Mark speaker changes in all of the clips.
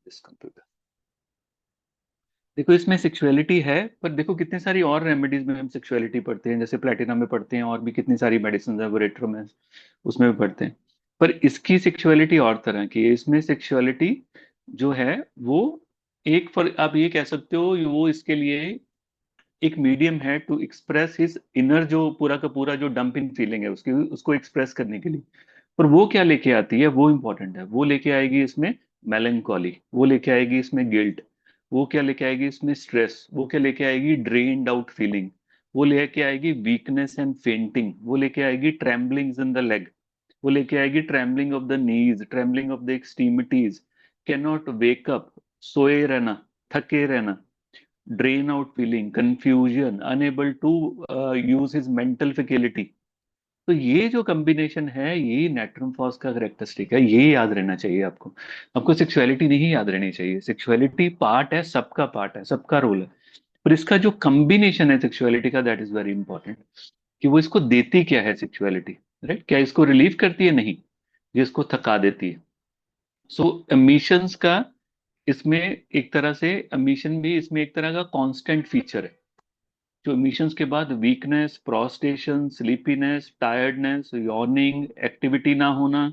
Speaker 1: इस कंप्यूटर। देखो इसमें सेक्सुअलिटी है, पर देखो कितनी सारी और रेमेडीज में हम सेक्सुअलिटी पढ़ते हैं, जैसे प्लेटिनम में पढ़ते हैं, और भी कितनी सारी मेडिसिन है, वो रेट्रो में उसमें भी पढ़ते हैं। पर इसकी सेक्सुअलिटी और तरह की है। इसमें सेक्सुअलिटी जो है वो एक आप ये कह सकते हो, वो इसके लिए एक मीडियम है टू एक्सप्रेस हिज इनर, जो पूरा का पूरा जो डंपिंग फीलिंग है उसकी, उसको एक्सप्रेस करने के लिए। पर वो क्या लेके आती है, वो इंपॉर्टेंट है। वो लेके आएगी इसमें मेलंकॉली, वो लेके आएगी इसमें गिल्ट, वो क्या लेके आएगी इसमें स्ट्रेस, वो क्या लेके आएगी ड्रेन्ड आउट फीलिंग, वो लेके आएगी वीकनेस एंड फेंटिंग, वो लेके आएगी ट्रेम्बलिंग्स इन द लेग, वो लेके आएगी trembling of the knees, trembling of the extremities, can not wake up, सोए रहना, थके रहना, drain out feeling, confusion, unable to use his mental faculty. तो ये जो कॉम्बिनेशन है, ये नेट्रम फॉस का करेक्टरिस्टिक है, ये याद रहना चाहिए आपको। आपको सेक्सुअलिटी नहीं याद रहनी चाहिए। सेक्सुअलिटी पार्ट है, सबका पार्ट है, सबका रोल है। पर इसका जो कॉम्बिनेशन है सेक्सुअलिटी का, दैट इज वेरी इंपॉर्टेंट। कि वो इसको देती क्या है सेक्सुअलिटी, राइट? क्या इसको रिलीव करती है? नहीं, ये इसको थका देती है। सो एमिशंस का इसमें एक तरह से, एमिशन भी इसमें एक तरह का कांस्टेंट फीचर है। जो इमिशंस के बाद weakness, prostration, sleepiness, tiredness, yawning, activity ना होना,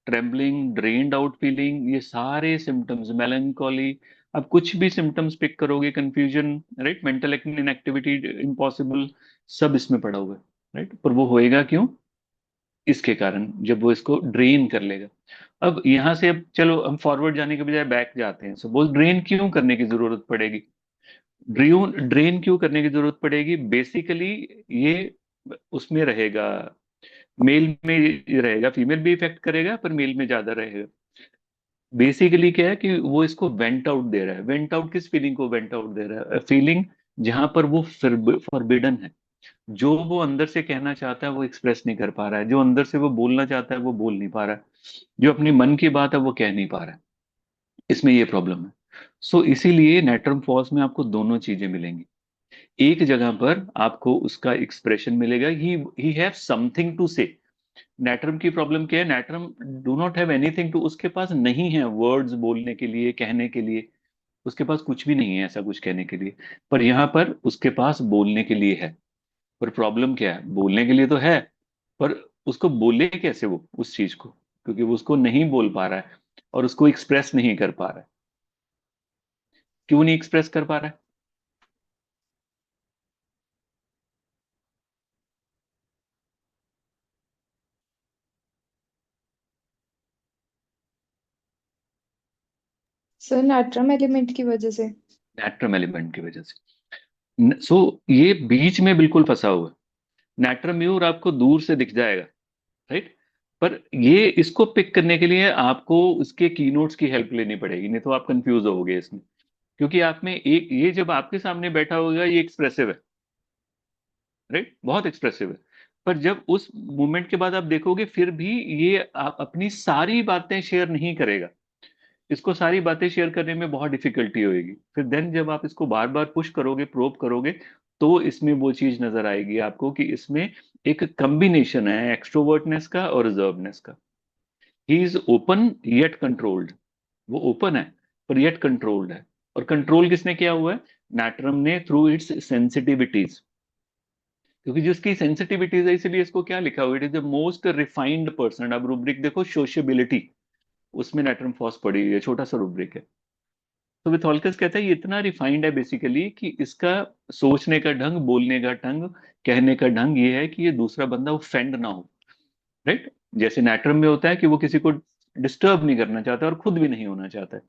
Speaker 1: ट्रेम्बलिंग, ड्रेन्ड आउट फीलिंग, ये सारे सिम्टम्स, मेलंकॉली, अब कुछ भी सिम्टम्स पिक करोगे, confusion, right, mental inactivity, impossible, सब इसमें पड़ा हुआ है, राइट? पर वो होएगा क्यों? इसके कारण, जब वो इसको ड्रेन कर लेगा। अब यहां से, अब चलो हम फॉरवर्ड जाने के बजाय बैक जाते हैं। सपोज ड्रेन क्यों करने की जरूरत पड़ेगी? ड्रेन क्यों करने की जरूरत पड़ेगी? बेसिकली ये उसमें रहेगा, मेल में ये रहेगा, फीमेल भी इफेक्ट करेगा पर मेल में ज्यादा रहेगा। बेसिकली क्या है कि वो इसको वेंट आउट दे रहा है। वेंट आउट किस फीलिंग को वेंट आउट दे रहा है? फीलिंग जहां पर वो फॉरबिडन है। जो वो अंदर से कहना चाहता है वो एक्सप्रेस नहीं कर पा रहा है, जो अंदर से वो बोलना चाहता है वो बोल नहीं पा रहा है, जो अपनी मन की बात है वो कह नहीं पा रहा है। इसमें ये प्रॉब्लम है। सो इसीलिए नेटरम फॉल्स में आपको दोनों चीजें मिलेंगी। एक जगह पर आपको उसका एक्सप्रेशन मिलेगा, ही हैव समथिंग टू से। नेटरम की प्रॉब्लम क्या है? Natrum do not have anything to, उसके पास नहीं है वर्ड्स बोलने के लिए, कहने के लिए। उसके पास कुछ भी नहीं है ऐसा कुछ कहने के लिए। पर यहाँ पर उसके पास बोलने के लिए है। पर प्रॉब्लम क्या है? बोलने के लिए तो है, पर उसको बोले कैसे वो उस चीज को? क्योंकि वो उसको नहीं बोल पा रहा है और उसको एक्सप्रेस नहीं कर पा रहा है। क्यों नहीं एक्सप्रेस कर पा रहा है?
Speaker 2: सर नाट्रम एलिमेंट की वजह से।
Speaker 1: नेट्रम एलिमेंट की वजह से। सो ये बीच में बिल्कुल फंसा हुआ है। नेट्रम म्यूर आपको दूर से दिख जाएगा, राइट? पर ये इसको पिक करने के लिए आपको उसके कीनोट्स की हेल्प लेनी पड़ेगी, नहीं तो आप कंफ्यूज होगे इसमें। क्योंकि आप में एक, ये जब आपके सामने बैठा होगा ये एक्सप्रेसिव है, राइट, बहुत एक्सप्रेसिव है। पर जब उस मोमेंट के बाद आप देखोगे फिर भी ये आप अपनी सारी बातें शेयर नहीं करेगा। इसको सारी बातें शेयर करने में बहुत डिफिकल्टी होगी। फिर देन जब आप इसको बार बार पुश करोगे, प्रोब करोगे, तो इसमें वो चीज नजर आएगी आपको कि इसमें एक कॉम्बिनेशन है एक्सट्रोवर्टनेस का और रिजर्वनेस का। He is open yet controlled. वो ओपन है पर येट कंट्रोल्ड है। और कंट्रोल किसने किया हुआ है? नैट्रम ने, थ्रू इट्स सेंसिटिविटीज। क्योंकि जिसकी सेंसिटिविटीज है, इसलिए इसको क्या लिखा हुआ है? It is the most refined person. अब रूब्रिक देखो, सोशियबिलिटी, उसमें नैट्रम फॉस पड़ी हुई है, छोटा सा रूब्रिक है। तो विथोल्कस कहता है ये इतना रिफाइंड है बेसिकली कि इसका सोचने का ढंग, बोलने का ढंग, कहने का ढंग ये है कि ये दूसरा बंदा ऑफेंड ना हो, राइट? जैसे नैट्रम में होता है कि वो किसी को डिस्टर्ब नहीं करना चाहता और खुद भी नहीं होना चाहता है,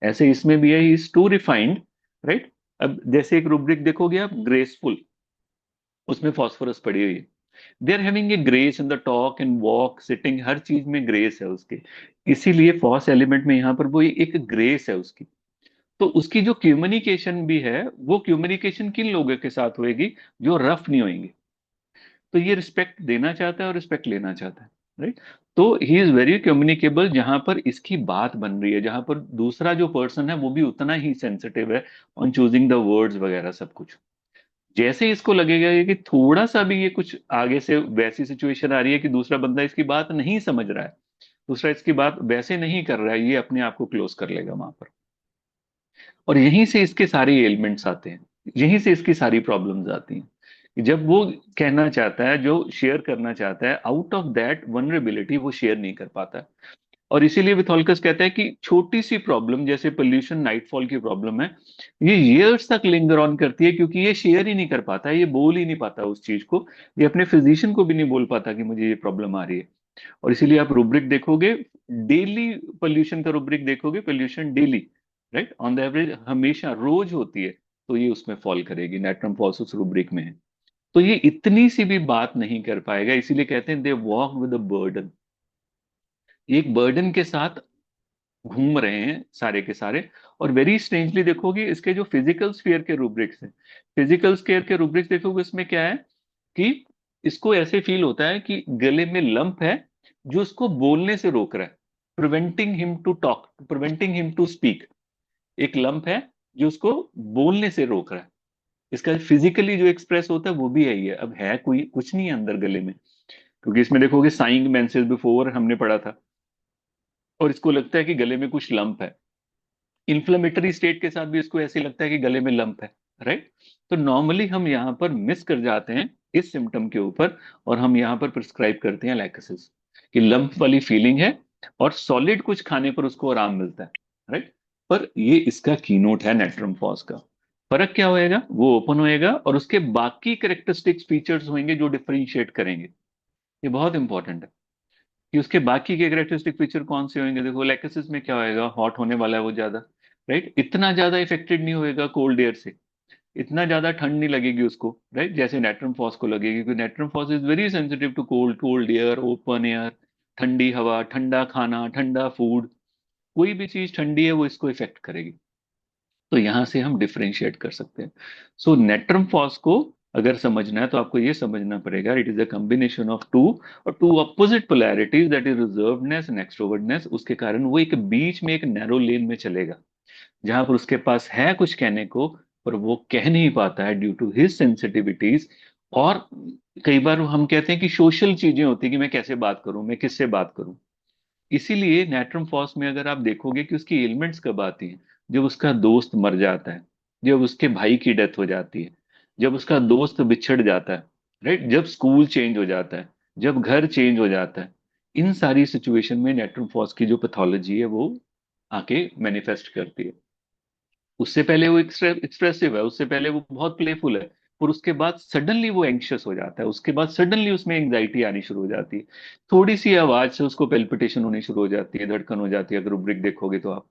Speaker 1: ऐसे इसमें भी है, इज टू रिफाइंड, राइट? अब जैसे एक रूब्रिक देखोगे आप, ग्रेसफुल, उसमें फॉस्फोरस पड़ी हुई है। They are having a grace in the talk and walk, sitting, हर चीज में ग्रेस है उसकी। इसीलिए फॉस एलिमेंट में यहाँ पर वो एक ग्रेस है उसकी। तो उसकी जो कम्युनिकेशन भी है, वो कम्युनिकेशन किन लोगों के साथ होएगी? जो रफ नहीं होंगे। तो ये रिस्पेक्ट देना चाहता है और रिस्पेक्ट लेना चाहता है, राइट? तो ही इज वेरी कम्युनिकेबल। जहां पर इसकी बात बन रही है, जहां पर दूसरा जो पर्सन है वो भी उतना ही सेंसिटिव है ऑन चूजिंग द वर्ड्स वगैरह सब कुछ। जैसे ही इसको लगेगा कि थोड़ा सा भी ये कुछ आगे से वैसी सिचुएशन आ रही है कि दूसरा बंदा इसकी बात नहीं समझ रहा है, दूसरा इसकी बात वैसे नहीं कर रहा है, ये अपने आप को क्लोज कर लेगा वहां पर। और यहीं से इसके सारे एलिमेंट्स आते हैं, यहीं से इसकी सारी प्रॉब्लम्स आती हैं। जब वो कहना चाहता है, जो शेयर करना चाहता है, आउट ऑफ दैट वनरेबिलिटी वो शेयर नहीं कर पाता है। और इसीलिए विथोल्कस कहता है कि छोटी सी प्रॉब्लम जैसे पोल्यूशन, नाइटफॉल की प्रॉब्लम है, ये ईयर्स तक लिंगर ऑन करती है, क्योंकि ये शेयर ही नहीं कर पाता, ये बोल ही नहीं पाता उस चीज को, ये अपने फिजिशियन को भी नहीं बोल पाता कि मुझे ये प्रॉब्लम आ रही है। और इसीलिए आप रूब्रिक देखोगे, डेली पोल्यूशन का रूब्रिक देखोगे, pollution daily, right, on the average हमेशा रोज होती है, तो ये उसमें फॉल करेगी, नेट्रम फॉल्स उस रूब्रिक में है। तो ये इतनी सी भी बात नहीं कर पाएगा, इसीलिए कहते हैं they walk with a burden, एक बर्डन के साथ घूम रहे हैं सारे के सारे। और वेरी स्ट्रेंजली देखोगे इसके जो फिजिकल स्फीयर के रूब्रिक्स हैं, फिजिकल स्फीयर के रूब्रिक्स देखोगे, इसमें क्या है कि इसको ऐसे फील होता है कि गले में लंप है जो उसको बोलने से रोक रहा है, preventing him to talk, preventing him to speak. एक लंप है जो उसको बोलने से रोक रहा है। इसका फिजिकली जो एक्सप्रेस होता है वो भी यही है, अब है कोई कुछ नहीं है अंदर गले में, क्योंकि इसमें देखोगे साइंग मेंसेस बिफोर हमने पढ़ा था, और इसको लगता है कि गले में कुछ लंप है। इन्फ्लेमेटरी स्टेट के साथ भी इसको ऐसे लगता है कि गले में लंप है, राइट। तो नॉर्मली हम यहाँ पर मिस कर जाते हैं इस सिम्टम के ऊपर, और हम यहाँ पर प्रिस्क्राइब करते हैं लैकोसिस, कि लंप वाली फीलिंग है और सॉलिड कुछ खाने पर उसको आराम मिलता है, राइट। पर ये इसका कीनोट है नेट्रम फॉस का। फर्क क्या होएगा, वो ओपन होएगा और उसके बाकी कैरेक्टरिस्टिक्स फीचर्स होंगे जो डिफरेंशिएट करेंगे। ये बहुत इंपॉर्टेंट है कि उसके बाकी के कैरेक्टरिस्टिक फीचर कौन से होंगे। देखो लैक्टोसिस में क्या होएगा, हॉट होने वाला है वो ज्यादा, राइट, इतना ज्यादा इफेक्टेड नहीं होएगा कोल्ड एयर से, इतना ज्यादा ठंड नहीं लगेगी उसको, राइट, जैसे नेट्रम फॉस को लगेगी, क्योंकि natrum phos is very sensitive to cold, cold air, open air, ठंडी हवा, ठंडा खाना, ठंडा फूड, कोई भी चीज ठंडी है वो इसको इफेक्ट करेगी। तो यहां से हम डिफरेंशिएट कर सकते हैं। सो नेट्रम फॉस को अगर समझना है तो आपको ये समझना पड़ेगा, it is a combination of two, और two opposite polarities, that is reservedness and extrovertness. उसके कारण वो एक बीच में एक नैरो लेन में चलेगा, जहां पर उसके पास है कुछ कहने को, पर वो कह नहीं पाता है ड्यू टू हिज सेंसिटिविटीज। और कई बार हम कहते हैं कि सोशल चीजें होती है कि मैं कैसे बात करूं, मैं किससे बात करूं। इसीलिए नेट्रम फॉस में अगर आप देखोगे कि उसकी एलिमेंट्स कब आती हैं, जब उसका दोस्त मर जाता है, जब उसके भाई की डेथ हो जाती है, जब उसका दोस्त बिछड़ जाता है, राइट, जब स्कूल चेंज हो जाता है, जब घर चेंज हो जाता है। इन सारी सिचुएशन में नेट्रम फॉस की जो पैथोलॉजी है वो आके मैनिफेस्ट करती है। उससे पहले वो एक्सप्रेसिव है, उससे पहले वो बहुत प्लेफुल है, पर उसके बाद सडनली वो एंग्शियस हो जाता है, उसके बाद सडनली उसमें एंग्जाइटी आनी शुरू हो जाती है, थोड़ी सी आवाज से उसको पेल्पिटेशन होनी शुरू हो जाती है, धड़कन हो जाती है। अगर रूब्रिक देखोगे तो आप,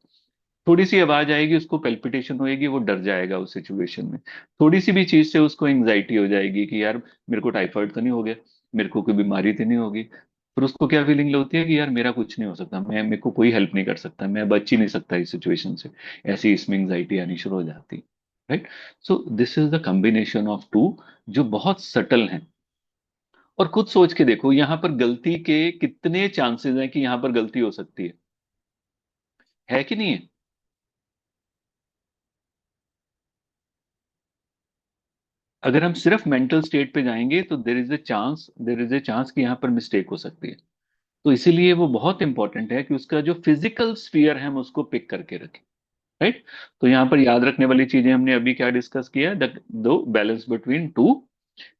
Speaker 1: थोड़ी सी आवाज आएगी उसको पेल्पिटेशन होएगी, वो डर जाएगा उस सिचुएशन में। थोड़ी सी भी चीज से उसको एंग्जाइटी हो जाएगी कि यार मेरे को टाइफाइड तो नहीं हो गया, मेरे को कोई बीमारी तो नहीं होगी। फिर उसको क्या फीलिंग होती है कि यार मेरा कुछ नहीं हो सकता, मैं, मेरे को कोई हेल्प नहीं कर सकता, मैं बच ही नहीं सकता इस सिचुएशन से। ऐसी इसमें एंग्जाइटी आनी शुरू हो जाती, right. So this is the combination of two, जो बहुत सटल हैं। और खुद सोच के देखो यहाँ पर गलती के कितने चांसेस हैं कि यहाँ पर गलती हो सकती है कि नहीं है। अगर हम सिर्फ मेंटल स्टेट पे जाएंगे तो देर इज ए चांस कि यहाँ पर मिस्टेक हो सकती है। तो इसीलिए वो बहुत इंपॉर्टेंट है कि उसका जो फिजिकल स्फीयर है हम उसको पिक करके रखें, राइट। तो यहाँ पर याद रखने वाली चीजें हमने अभी क्या डिस्कस किया, दो बैलेंस बिटवीन टू,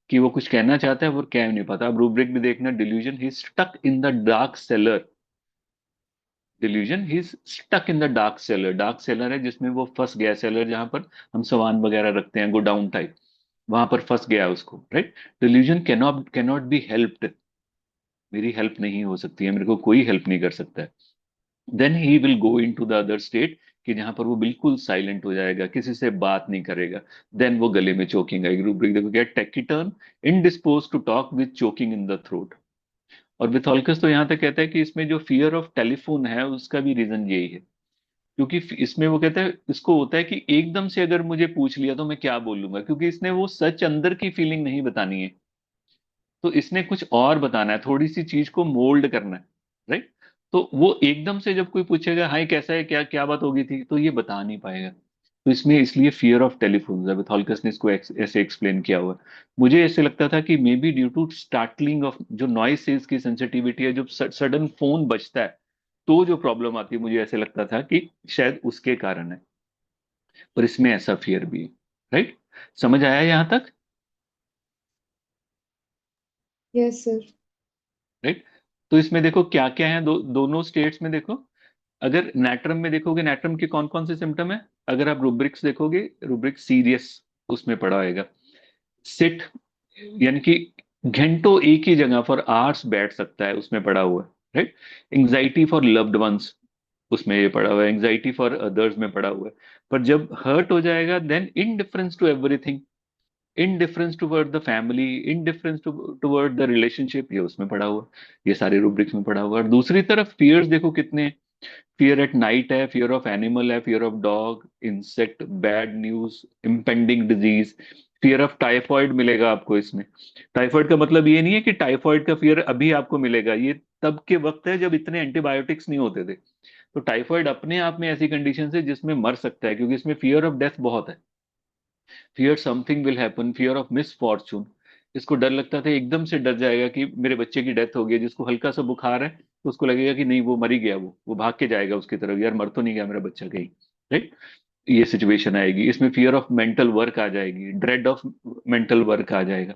Speaker 1: कि वो कुछ कहना चाहता है वो कह नहीं पाता। अब रूब्रिक भी देखना, delusion, he stuck in the dark cellar, delusion, he stuck in the dark cellar, dark cellar है जिसमें वो फंस गया, सेलर जहां पर हम सामान वगैरह रखते हैं, गोडाउन टाइप, वहां पर फंस गया उसको, right. Delusion cannot cannot be helped, मेरी हेल्प नहीं हो सकती है, मेरे को कोई हेल्प नहीं कर सकता है। Then he will go into the other state, कि जहां पर वो बिल्कुल साइलेंट हो जाएगा, किसी से बात नहीं करेगा। देन वो गले में चोकिंग आएगी, रूब्रिक देखो क्या, taciturn, indispose to talk with choking in the throat. और विथॉल्कस तो यहाँ तक कहता है कि इसमें जो फियर ऑफ टेलीफोन है उसका भी रीजन यही है, क्योंकि इसमें वो कहता है इसको होता है कि एकदम से अगर मुझे पूछ लिया तो मैं क्या बोलूंगा, क्योंकि इसने वो सच अंदर की फीलिंग नहीं बतानी है, तो इसने कुछ और बताना है, थोड़ी सी चीज को मोल्ड करना है, राइट। तो वो एकदम से जब कोई पूछेगा हाय कैसा है, क्या क्या बात होगी थी, तो ये बता नहीं पाएगा। तो इसमें इसलिए फियर ऑफ टेलीफोन है, विथॉल्कस ने इसको ऐसे एक्सप्लेन किया हुआ है। मुझे ऐसे लगता था कि may be due to startling of जो नॉइस सेल्स की सेंसिटिविटी है, जब सडन फोन बजता है तो जो प्रॉब्लम आती है, मुझे ऐसे लगता था कि शायद उसके कारण है। पर इसमें ऐसा फियर भी है। राइट? समझ आया यहां तक?
Speaker 2: Yes sir.
Speaker 1: राइट? तो इसमें देखो क्या क्या है, दोनों स्टेट्स में देखो। अगर नैट्रम में देखोगे, नैट्रम के कौन कौन से सिम्टम है, अगर आप रूब्रिक्स देखोगे, रूब्रिक सीरियस उसमें पड़ा होएगा। सिट, यानी कि घंटों एक ही जगह फॉर आवर्स बैठ सकता है, उसमें पड़ा हुआ है। Right? Anxiety for loved ones, उसमें ये पड़ा हुआ है। एंग्जाइटी फॉर अदर्स में पड़ा हुआ है। पर जब हर्ट हो जाएगा, then indifference to everything, indifference toward the family, indifference toward the relationship, ये उसमें पड़ा हुआ है। ये सारे रूब्रिक्स में पड़ा हुआ है। और दूसरी तरफ फियर्स देखो कितने। फियर एट नाइट है, फियर ऑफ एनिमल है, fear of dog, insect, bad news, impending disease. Fear of typhoid मिलेगा आपको इसमें। टाइफॉइड का मतलब ये नहीं है कि टाइफॉइड का फियर अभी आपको मिलेगा, ये तब के वक्त है जब इतने एंटीबायोटिक्स नहीं होते थे। तो टाइफॉइड अपने आप में ऐसी कंडीशन है जिसमें मर सकता है, क्योंकि इसमें फियर ऑफ डेथ बहुत है। Fear something will happen, fear of miss Fortune. इसको डर लगता था, एकदम से डर जाएगा कि मेरे बच्चे की डेथ हो गई। जिसको हल्का सा बुखार है तो उसको लगेगा कि नहीं वो मर ही गया, वो भाग के जाएगा उसकी तरफ, यार मर तो नहीं गया मेरा बच्चा कहीं। राइट? ये सिचुएशन आएगी। इसमें फियर ऑफ मेंटल वर्क आ जाएगी, ड्रेड ऑफ मेंटल वर्क आ जाएगा।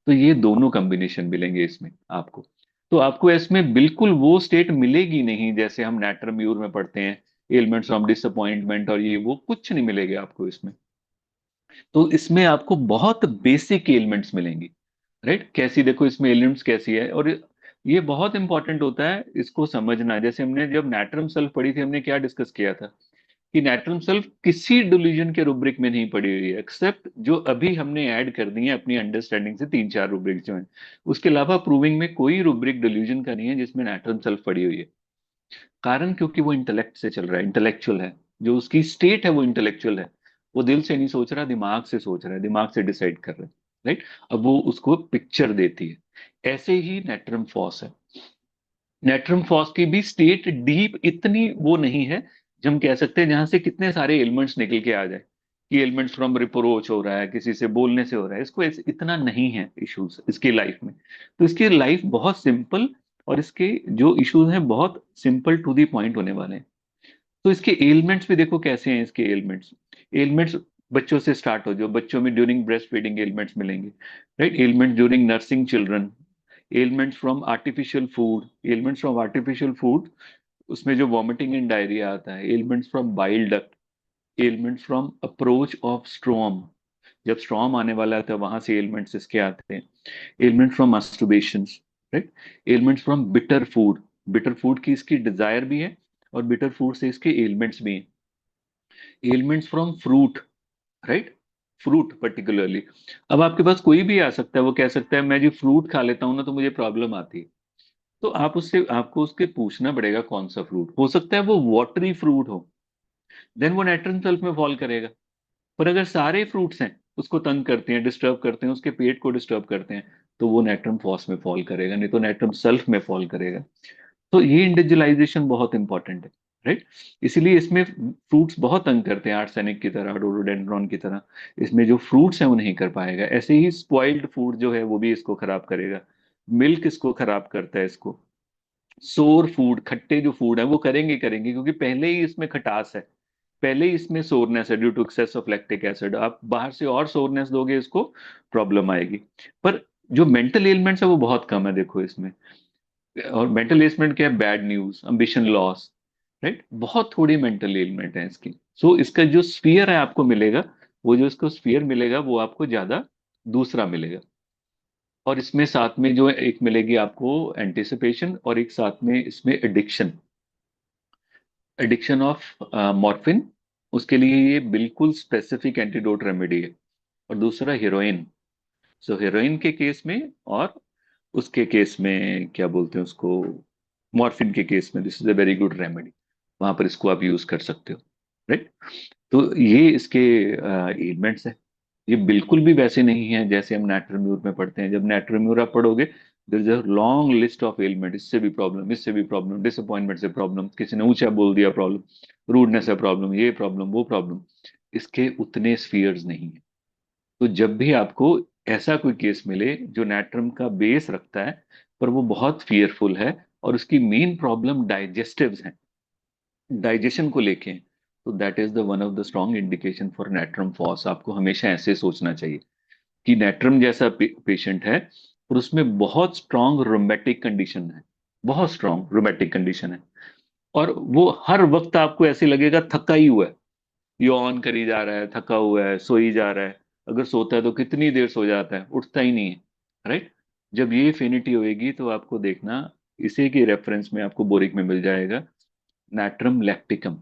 Speaker 1: तो ये दोनों कॉम्बिनेशन मिलेंगे इसमें आपको। तो आपको इसमें बिल्कुल वो स्टेट मिलेगी नहीं जैसे हम नैट्रम्यूर में पढ़ते हैं, एलिमेंट्स ऑफ डिसअपॉइंटमेंट और ये वो कुछ नहीं मिलेगा आपको इसमें। तो इसमें आपको बहुत बेसिक एलिमेंट्स मिलेंगी। राइट? कैसी देखो इसमें एलिमेंट्स कैसी है, और ये बहुत इंपॉर्टेंट होता है इसको समझना। जैसे हमने जब नैट्रम सल्फ पढ़ी थी, हमने क्या डिस्कस किया था कि नैट्रम सल्फ किसी डिलीजन के रुब्रिक में नहीं पड़ी हुई है, एक्सेप्ट जो अभी हमने ऐड कर दी है अपनी अंडरस्टैंडिंग से, तीन चार रुब्रिक जो हैं। उसके अलावा प्रूविंग में कोई रुब्रिक डिलीजन का नहीं है जिसमें नैट्रम सल्फ पड़ी हुई है। कारण क्योंकि वो इंटेलेक्ट से चल रहा है, इंटेलेक्चुअल है। जो उसकी स्टेट है वो इंटेलेक्चुअल है। वो दिल से नहीं सोच रहा, दिमाग से सोच रहा है, दिमाग से डिसाइड कर रहा है। राइट? अब वो उसको पिक्चर देती है। ऐसे ही नेट्रम फॉस है। नेट्रम फॉस की भी स्टेट डीप इतनी वो नहीं है, जो हम कह सकते हैं जहां से कितने सारे एलिमेंट्स निकल के आ जाए, कि एलिमेंट्स फ्रॉम रिप्रोच हो रहा है, किसी से बोलने से हो रहा है। इसको इतना नहीं है इश्यूज इसकी लाइफ में। तो इसकी लाइफ बहुत सिंपल, और इसके जो इश्यूज हैं बहुत सिंपल टू दी पॉइंट होने वाले हैं। तो इसके एलिमेंट्स भी देखो कैसे हैं इसके एलिमेंट्स। एलिमेंट्स बच्चों से स्टार्ट हो, जो बच्चों में ड्यूरिंग ब्रेस्ट फीडिंग एलिमेंट्स मिलेंगे। Right? Element during nursing children, elements from artificial food, elements from artificial food, उसमें जो वॉमिटिंग एंड डायरिया आता है, elements from bile duct, elements from approach of storm, जब स्ट्रॉम आने वाला था वहां से एलिमेंट्स इसके आते हैं। Element from masturbation. Right? Elements from bitter food, bitter food की इसकी डिजायर भी है, और बिटर फूड से इसके एलिमेंट्स भी हैं। Elements from fruit. Right? Fruit particularly. अब आपके पास कोई भी आ सकता है, वो कह सकता है मैं जी फ्रूट खा लेता हूँ ना तो मुझे प्रॉब्लम आती है। तो आप उससे, आपको उसके पूछना पड़ेगा कौन सा फ्रूट हो सकता है, वो वाटरी फ्रूट हो, देन वो नाइट्रम सल्फ में फॉल करेगा। पर अगर सारे फ्रूट्स हैं उसको तंग करते हैं, डिस्टर्ब करते हैं, उसके पेट को डिस्टर्ब करते हैं, तो वो नाइट्रम फॉस में फॉल करेगा, नहीं तो नाइट्रम सल्फ में फॉल करेगा। तो ये इंडिविजुअलाइजेशन बहुत इंपॉर्टेंट है। राइट? इसीलिए इसमें फ्रूट्स बहुत तंग करते हैं, आर्सेनिक की तरह, रोडोडेंड्रॉन की तरह। इसमें जो फ्रूट्स हैं वो नहीं कर पाएगा। ऐसे ही स्पॉइल्ड फूड जो है वो भी इसको खराब करेगा। मिल्क इसको खराब करता है इसको। सोर फूड, खट्टे जो फूड है वो करेंगे करेंगे, क्योंकि पहले ही इसमें खटास है, पहले ही इसमें सोरनेस है due to excess of lactic acid. आप बाहर से और सोरनेस दोगे इसको, प्रॉब्लम आएगी। पर जो मेंटल एलिमेंट्स है वो बहुत कम है देखो इसमें। और मेंटल एलिमेंट क्या है? Bad news, ambition loss. Right? बहुत थोड़ी मेंटल एलिमेंट है इसकी। सो इसका जो स्फीयर है आपको मिलेगा, वो जो इसको स्फीयर मिलेगा वो आपको ज्यादा दूसरा मिलेगा। और इसमें साथ में जो एक मिलेगी आपको एंटिसिपेशन, और एक साथ में इसमें एडिक्शन, एडिक्शन ऑफ मॉर्फिन। उसके लिए ये बिल्कुल स्पेसिफिक एंटीडोट रेमेडी है। और दूसरा हीरोइन। सो हीरोइन के केस में, और उसके केस में क्या बोलते हैं उसको, मॉर्फिन के केस में this is a very good remedy. वहां पर इसको आप यूज कर सकते हो। राइट? तो ये इसके एलिमेंट्स है। ये बिल्कुल भी वैसे नहीं है जैसे हम नाट्रम्यूर में पढ़ते हैं। जब नाट्रम्यूर आप पढ़ोगे, there is a long list of element, इससे भी प्रॉब्लम, इससे भी प्रॉब्लम, डिसअपॉइंटमेंट से प्रॉब्लम, किसी ने ऊंचा बोल दिया प्रॉब्लम, रूडनेस से प्रॉब्लम, ये प्रॉब्लम वो प्रॉब्लम। इसके उतने स्फीयर्स नहीं है। तो जब भी आपको ऐसा कोई केस मिले जो नैट्रम का बेस रखता है, पर वो बहुत फियरफुल है, और उसकी मेन प्रॉब्लम डाइजेस्टिव्स हैं, डाइजेशन को लेके हैं, तो that is the one of the strong indication for natrum phos. आपको हमेशा ऐसे सोचना चाहिए कि नेट्रम जैसा पेशेंट है और उसमें बहुत स्ट्रॉन्ग रोमेटिक कंडीशन है, बहुत स्ट्रॉन्ग रोमेटिक कंडीशन है, और वो हर वक्त आपको ऐसे लगेगा थका ही हुआ है, यौन करी जा रहा है, थका हुआ है, सोई जा रहा है। अगर सोता है तो कितनी देर सो जाता है, उठता ही नहीं है। राइट। जब ये फिनिटी होएगी तो आपको देखना, इसी के रेफरेंस में आपको बोरिक में मिल जाएगा natrum lacticum.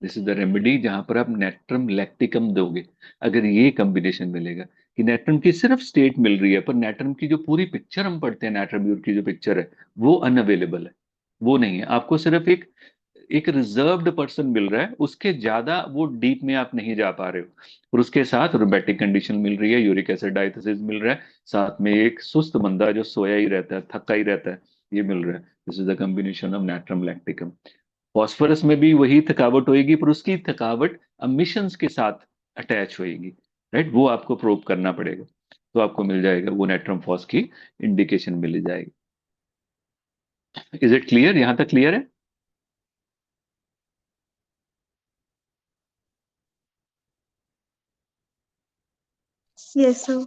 Speaker 1: This is the remedy जहां पर आप नेट्रम लैक्टिकम दोगे। अगर ये कॉम्बिनेशन मिलेगा कि नेट्रम की सिर्फ स्टेट मिल रही है, पर नेट्रम की जो पूरी पिक्चर हम पढ़ते हैं, नेट्रम म्यूर की जो पिक्चर है, वो अनअवेलेबल है, वो नहीं है। आपको सिर्फ एक एक रिजर्व्ड पर्सन मिल रहा है, उसके ज्यादा वो डीप में आप नहीं जा पा रहे हो। और उसके साथ रोमेटिक कंडीशन मिल रही है, यूरिक एसिड डायथिसिस मिल रहा है, साथ में एक सुस्त बंदा जो सोया ही रहता है, थका ही रहता है, ये मिल रहा है। This is the combination of natrum lacticum. Phosphorus में भी वही थकावट होएगी, पर उसकी थकावट एमिशंस के साथ अटैच होएगी। राइट, वो आपको प्रूव करना पड़ेगा, तो आपको मिल जाएगा वो नाइट्रम फॉस की इंडिकेशन मिल जाएगी। Is it clear? यहां तक क्लियर है?
Speaker 2: Yes, sir.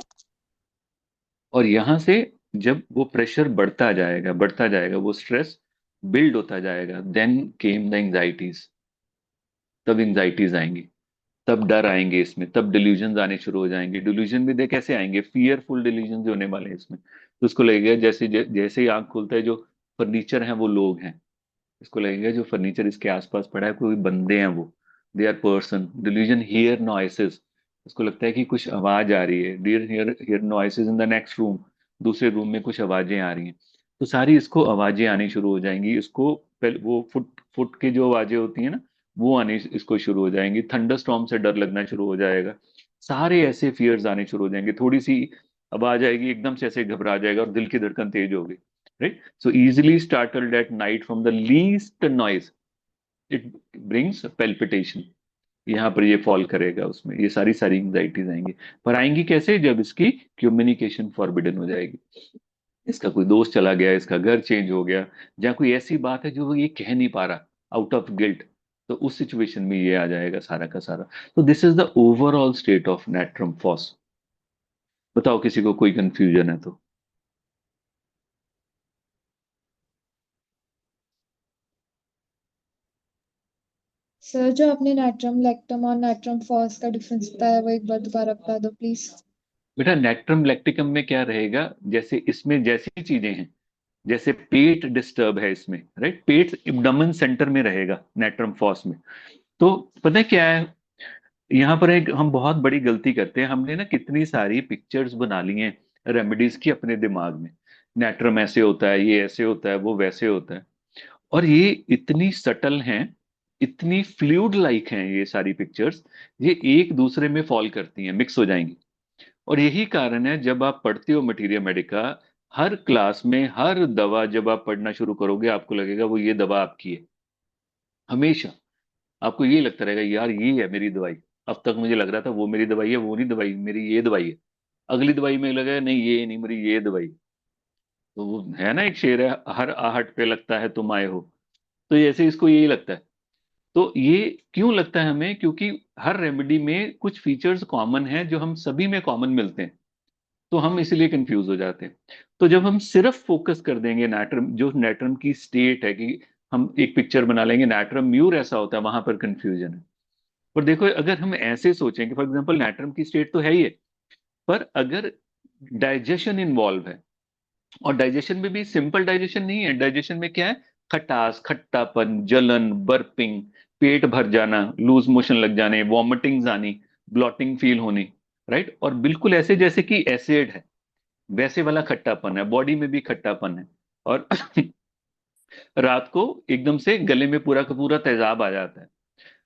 Speaker 1: और यहां से जब वो प्रेशर बढ़ता जाएगा, वो स्ट्रेस बिल्ड होता जाएगा, देन केम द एंजाइटीज। तब एंजाइटीज आएंगी, तब डर आएंगे इसमें, तब डिल्यूजन आने शुरू हो जाएंगे। डिल्यूजन भी देख कैसे आएंगे, फियरफुल डिल्यूजन होने वाले हैं इसमें। तो उसको लगेगा जैसे जैसे ही आंख खुलता है, जो फर्नीचर है वो लोग हैं। इसको लगेगा जो फर्नीचर इसके आसपास पड़ा है कोई बंदे हैं वो, they are person. Delusion hear noises, उसको लगता है कि कुछ आवाज आ रही है, dear hear hear noises in the next room, दूसरे रूम में कुछ आवाजें आ रही हैं। तो सारी इसको आवाजें आनी शुरू हो जाएंगी। इसको पहले वो फुट फुट की जो आवाजें होती है ना, वो आने इसको शुरू हो जाएंगी। थंडर स्टॉर्म से डर लगना शुरू हो जाएगा। सारे ऐसे फियर्स आने शुरू हो जाएंगे। थोड़ी सी आवाज आएगी, एकदम से ऐसे घबरा जाएगा और दिल की धड़कन तेज होगी। Right? So easily startled at night from the least noise, it brings palpitation। यहाँ पर ये फॉल करेगा उसमें, ये सारी सारी एंजाइटीज आएंगी। पर आएंगी कैसे? जब इसकी कम्युनिकेशन फॉरबिडन हो जाएगी, इसका कोई दोस्त चला गया, इसका घर चेंज हो गया, जहाँ कोई ऐसी बात है जो वो ये कह नहीं पा रहा आउट ऑफ गिल्ट, तो उस सिचुएशन में ये आ जाएगा सारा का सारा। तो this is the overall state of natrum phos. बताओ किसी को कोई कंफ्यूजन है तो?
Speaker 2: सर, जो आपने नाइट्रम लैक्टम और नाइट्रम फॉस का डिफरेंस बताया वो एक बार दोबारा बता दो प्लीज।
Speaker 1: बेटा नेट्रम लैक्टिकम में क्या रहेगा, जैसे इसमें जैसी चीजें हैं, जैसे पेट डिस्टर्ब है इसमें, राइट, पेट इब्डोमेन सेंटर में रहेगा नेट्रम फॉस में। तो पता है क्या है, यहाँ पर एक हम बहुत बड़ी गलती करते हैं। हमने ना कितनी सारी पिक्चर्स बना ली हैं रेमेडीज की अपने दिमाग में। नेट्रम ऐसे होता है, ये ऐसे होता है, वो वैसे होता है। और ये इतनी सटल हैं, इतनी फ्लूइड लाइक हैं ये सारी पिक्चर्स, ये एक दूसरे में फॉल करती हैं, मिक्स हो जाएंगी। और यही कारण है, जब आप पढ़ते हो मटीरिया मेडिका, हर क्लास में हर दवा जब आप पढ़ना शुरू करोगे, आपको लगेगा वो ये दवा आपकी है। हमेशा आपको ये लगता रहेगा यार ये है मेरी दवाई। अब तक मुझे लग रहा था वो मेरी दवाई है, वो नहीं दवाई, मेरी ये दवाई है। अगली दवाई में लगा नहीं, ये नहीं, मेरी ये दवाई। तो वो है ना, एक शेर है, हर आहट पे लगता है तुम आए हो। तो ऐसे इसको यही लगता है। तो ये क्यों लगता है हमें? क्योंकि हर रेमेडी में कुछ फीचर्स कॉमन हैं जो हम सभी में कॉमन मिलते हैं, तो हम इसलिए कंफ्यूज हो जाते हैं। तो जब हम सिर्फ फोकस कर देंगे नाट्रम, जो नाट्रम की स्टेट है, कि हम एक पिक्चर बना लेंगे नाट्रम म्यूर ऐसा होता है, वहां पर कंफ्यूजन है। पर देखो, अगर हम ऐसे सोचें कि फॉर एग्जांपल नाट्रम की स्टेट तो है ही है, पर अगर डाइजेशन इन्वॉल्व है, और डाइजेशन में भी सिंपल डाइजेशन नहीं है, डाइजेशन में क्या है, खटास, खट्टापन, जलन, बर्पिंग, पेट भर जाना, लूज मोशन लग जाने, वॉमिटिंग्स आनी, ब्लॉटिंग फील होनी। राइट, और बिल्कुल ऐसे जैसे कि एसिड है, वैसे वाला खट्टापन है, बॉडी में भी खट्टापन है। और रात को एकदम से गले में पूरा का पूरा तेजाब आ जाता है।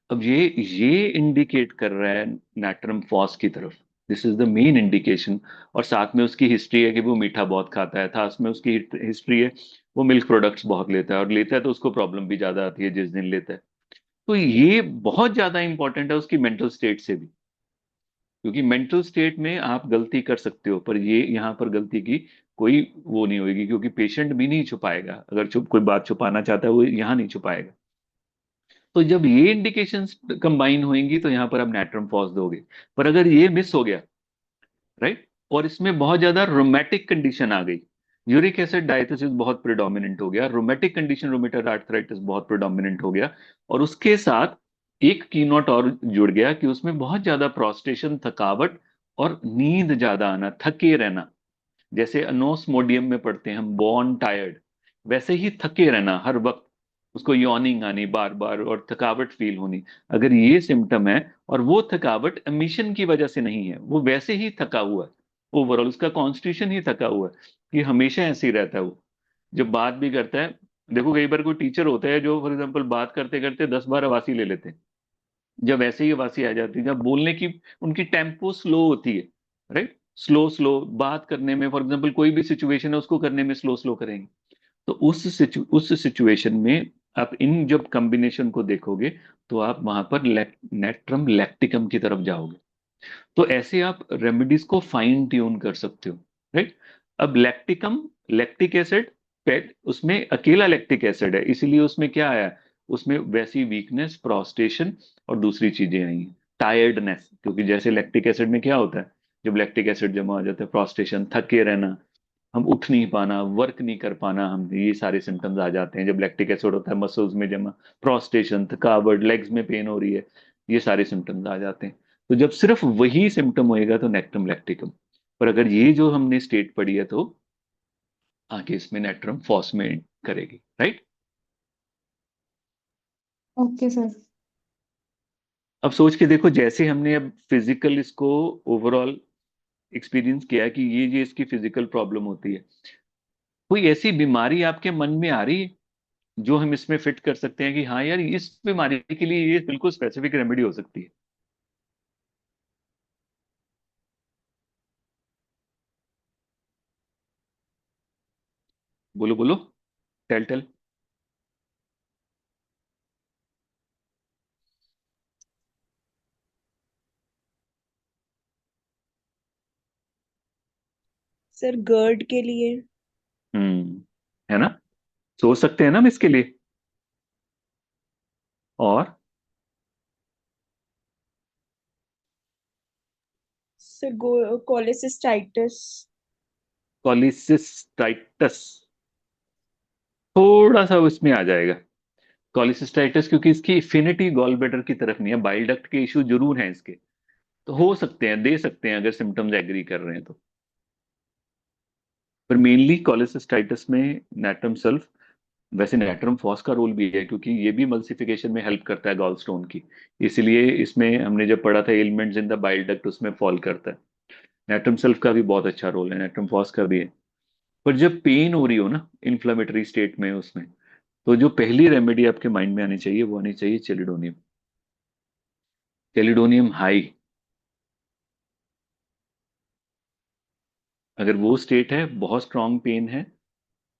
Speaker 1: अब ये इंडिकेट कर रहा है नाट्रम फॉस की तरफ। This is the main indication. और साथ में उसकी हिस्ट्री है कि वो मीठा बहुत खाता है, था उसमें उसकी हिस्ट्री है, वो मिल्क प्रोडक्ट्स बहुत लेता है, और लेता है तो उसको प्रॉब्लम भी ज्यादा आती है जिस दिन लेता है। तो ये बहुत ज्यादा इंपॉर्टेंट है उसकी मेंटल स्टेट से भी, क्योंकि मेंटल स्टेट में आप गलती कर सकते हो, पर ये यहाँ पर गलती की कोई वो नहीं होगी, क्योंकि पेशेंट भी नहीं छुपाएगा। अगर कोई बात छुपाना चाहता है, वो यहाँ नहीं छुपाएगा। तो जब ये इंडिकेशंस कंबाइन होंगी तो यहाँ पर आप नैट्रम फॉस दोगे। पर अगर ये मिस हो गया, राइट, और इसमें बहुत ज्यादा रोमेटिक कंडीशन आ गई, यूरिक एसिड डायथिसिस बहुत प्रिडोमिनेंट हो गया, रोमेटिक कंडीशन रोमेटॉइड आर्थराइटिस बहुत प्रिडोमिनेंट हो गया, और उसके साथ एक कीनोट और जुड़ गया कि उसमें बहुत ज्यादा प्रोस्टेशन, थकावट और नींद ज्यादा आना, थके रहना, जैसे अनोस्मोडियम में पढ़ते हैं हम बॉर्न टायर्ड, वैसे ही थके रहना हर वक्त, उसको यॉर्निंग आनी बार बार और थकावट फील होनी। अगर ये सिम्टम है और वो थकावट एमिशन की वजह से नहीं है, वो वैसे ही थका हुआ है, ओवरऑल उसका कॉन्स्टिट्यूशन ही थका हुआ है, कि हमेशा ऐसे ही रहता है वो, जब बात भी करता है। देखो कई बार कोई टीचर होता है जो फॉर एग्जाम्पल बात करते करते 10 बार आवासी ले लेते हैं, जब ऐसे ही आवासी आ जाती है, जब बोलने की उनकी टेम्पो स्लो होती है, राइट, स्लो स्लो बात करने में, फॉर एग्जांपल कोई भी सिचुएशन है उसको करने में स्लो स्लो करेंगे, तो उस सिचुएशन में आप इन जब कॉम्बिनेशन को देखोगे तो आप वहां पर नेट्रम लैक्टिकम की तरफ जाओगे। तो ऐसे आप रेमेडीज को फाइन ट्यून कर सकते हो, राइट। अब लैक्टिकम, लैक्टिक एसिड, पेट उसमें अकेला लैक्टिक एसिड है, इसीलिए उसमें क्या आया, उसमें वैसी वीकनेस, प्रोस्टेशन और दूसरी चीजें आई हैं, टायर्डनेस, क्योंकि जैसे लैक्टिक एसिड में क्या होता है, जब लैक्टिक एसिड जमा हो जाता है, प्रोस्टेशन, थके रहना, हम उठ नहीं पाना, वर्क नहीं कर पाना, हम ये सारे सिम्टम्स आ जाते हैं जब लैक्टिक एसिड होता है मसल्स में जमा, प्रोस्टेशन, थकावट, लेग्स में पेन हो रही है, ये सारे सिम्टम्स आ जाते हैं। तो जब सिर्फ वही सिम्टम होएगा तो नेक्ट्रम लैक्टिकम, पर अगर ये जो हमने स्टेट पढ़ी है तो आगे इसमें नेट्रम फॉस्मेट करेगी, राइट।
Speaker 2: Okay sir.
Speaker 1: अब सोच के देखो, जैसे हमने अब फिजिकल इसको ओवरऑल एक्सपीरियंस किया कि ये इसकी फिजिकल प्रॉब्लम होती है, कोई ऐसी बीमारी आपके मन में आ रही है जो हम इसमें फिट कर सकते हैं कि हाँ यार इस बीमारी के लिए ये बिल्कुल स्पेसिफिक रेमेडी हो सकती है? बोलो बोलो, टेल टेल।
Speaker 3: सर गर्ड के लिए।
Speaker 1: है ना, सोच सकते हैं ना हम इसके लिए। और
Speaker 3: सर कोलेसिस्टाइटिस।
Speaker 1: कॉलिसिस्टाइटिस थोड़ा सा उसमें आ जाएगा, कॉलिसिस्टाइटिस क्योंकि इसकी इफिनिटी गॉल ब्लैडर की तरफ नहीं है, बाइल डक्ट के इशू जरूर हैं इसके, तो हो सकते हैं, दे सकते हैं अगर सिम्टम्स एग्री कर रहे हैं तो। पर मेनली कॉलिसिस्टाइटिस में नैट्रम सल्फ, वैसे नैट्रम फॉस का रोल भी है क्योंकि ये भी मल्सिफिकेशन में हेल्प करता है गॉल स्टोन की, इसलिए इसमें हमने जब पढ़ा था elements in the bile duct उसमें फॉल करता है। नैट्रम सल्फ का भी बहुत अच्छा रोल है, नैट्रम फॉस का भी है। पर जब पेन हो रही हो ना इन्फ्लेमेटरी स्टेट में उसमें, तो जो पहली रेमेडी आपके माइंड में आनी चाहिए वो आनी चाहिए चेलिडोनियम, चेलिडोनियम हाई। अगर वो स्टेट है, बहुत स्ट्रांग पेन है,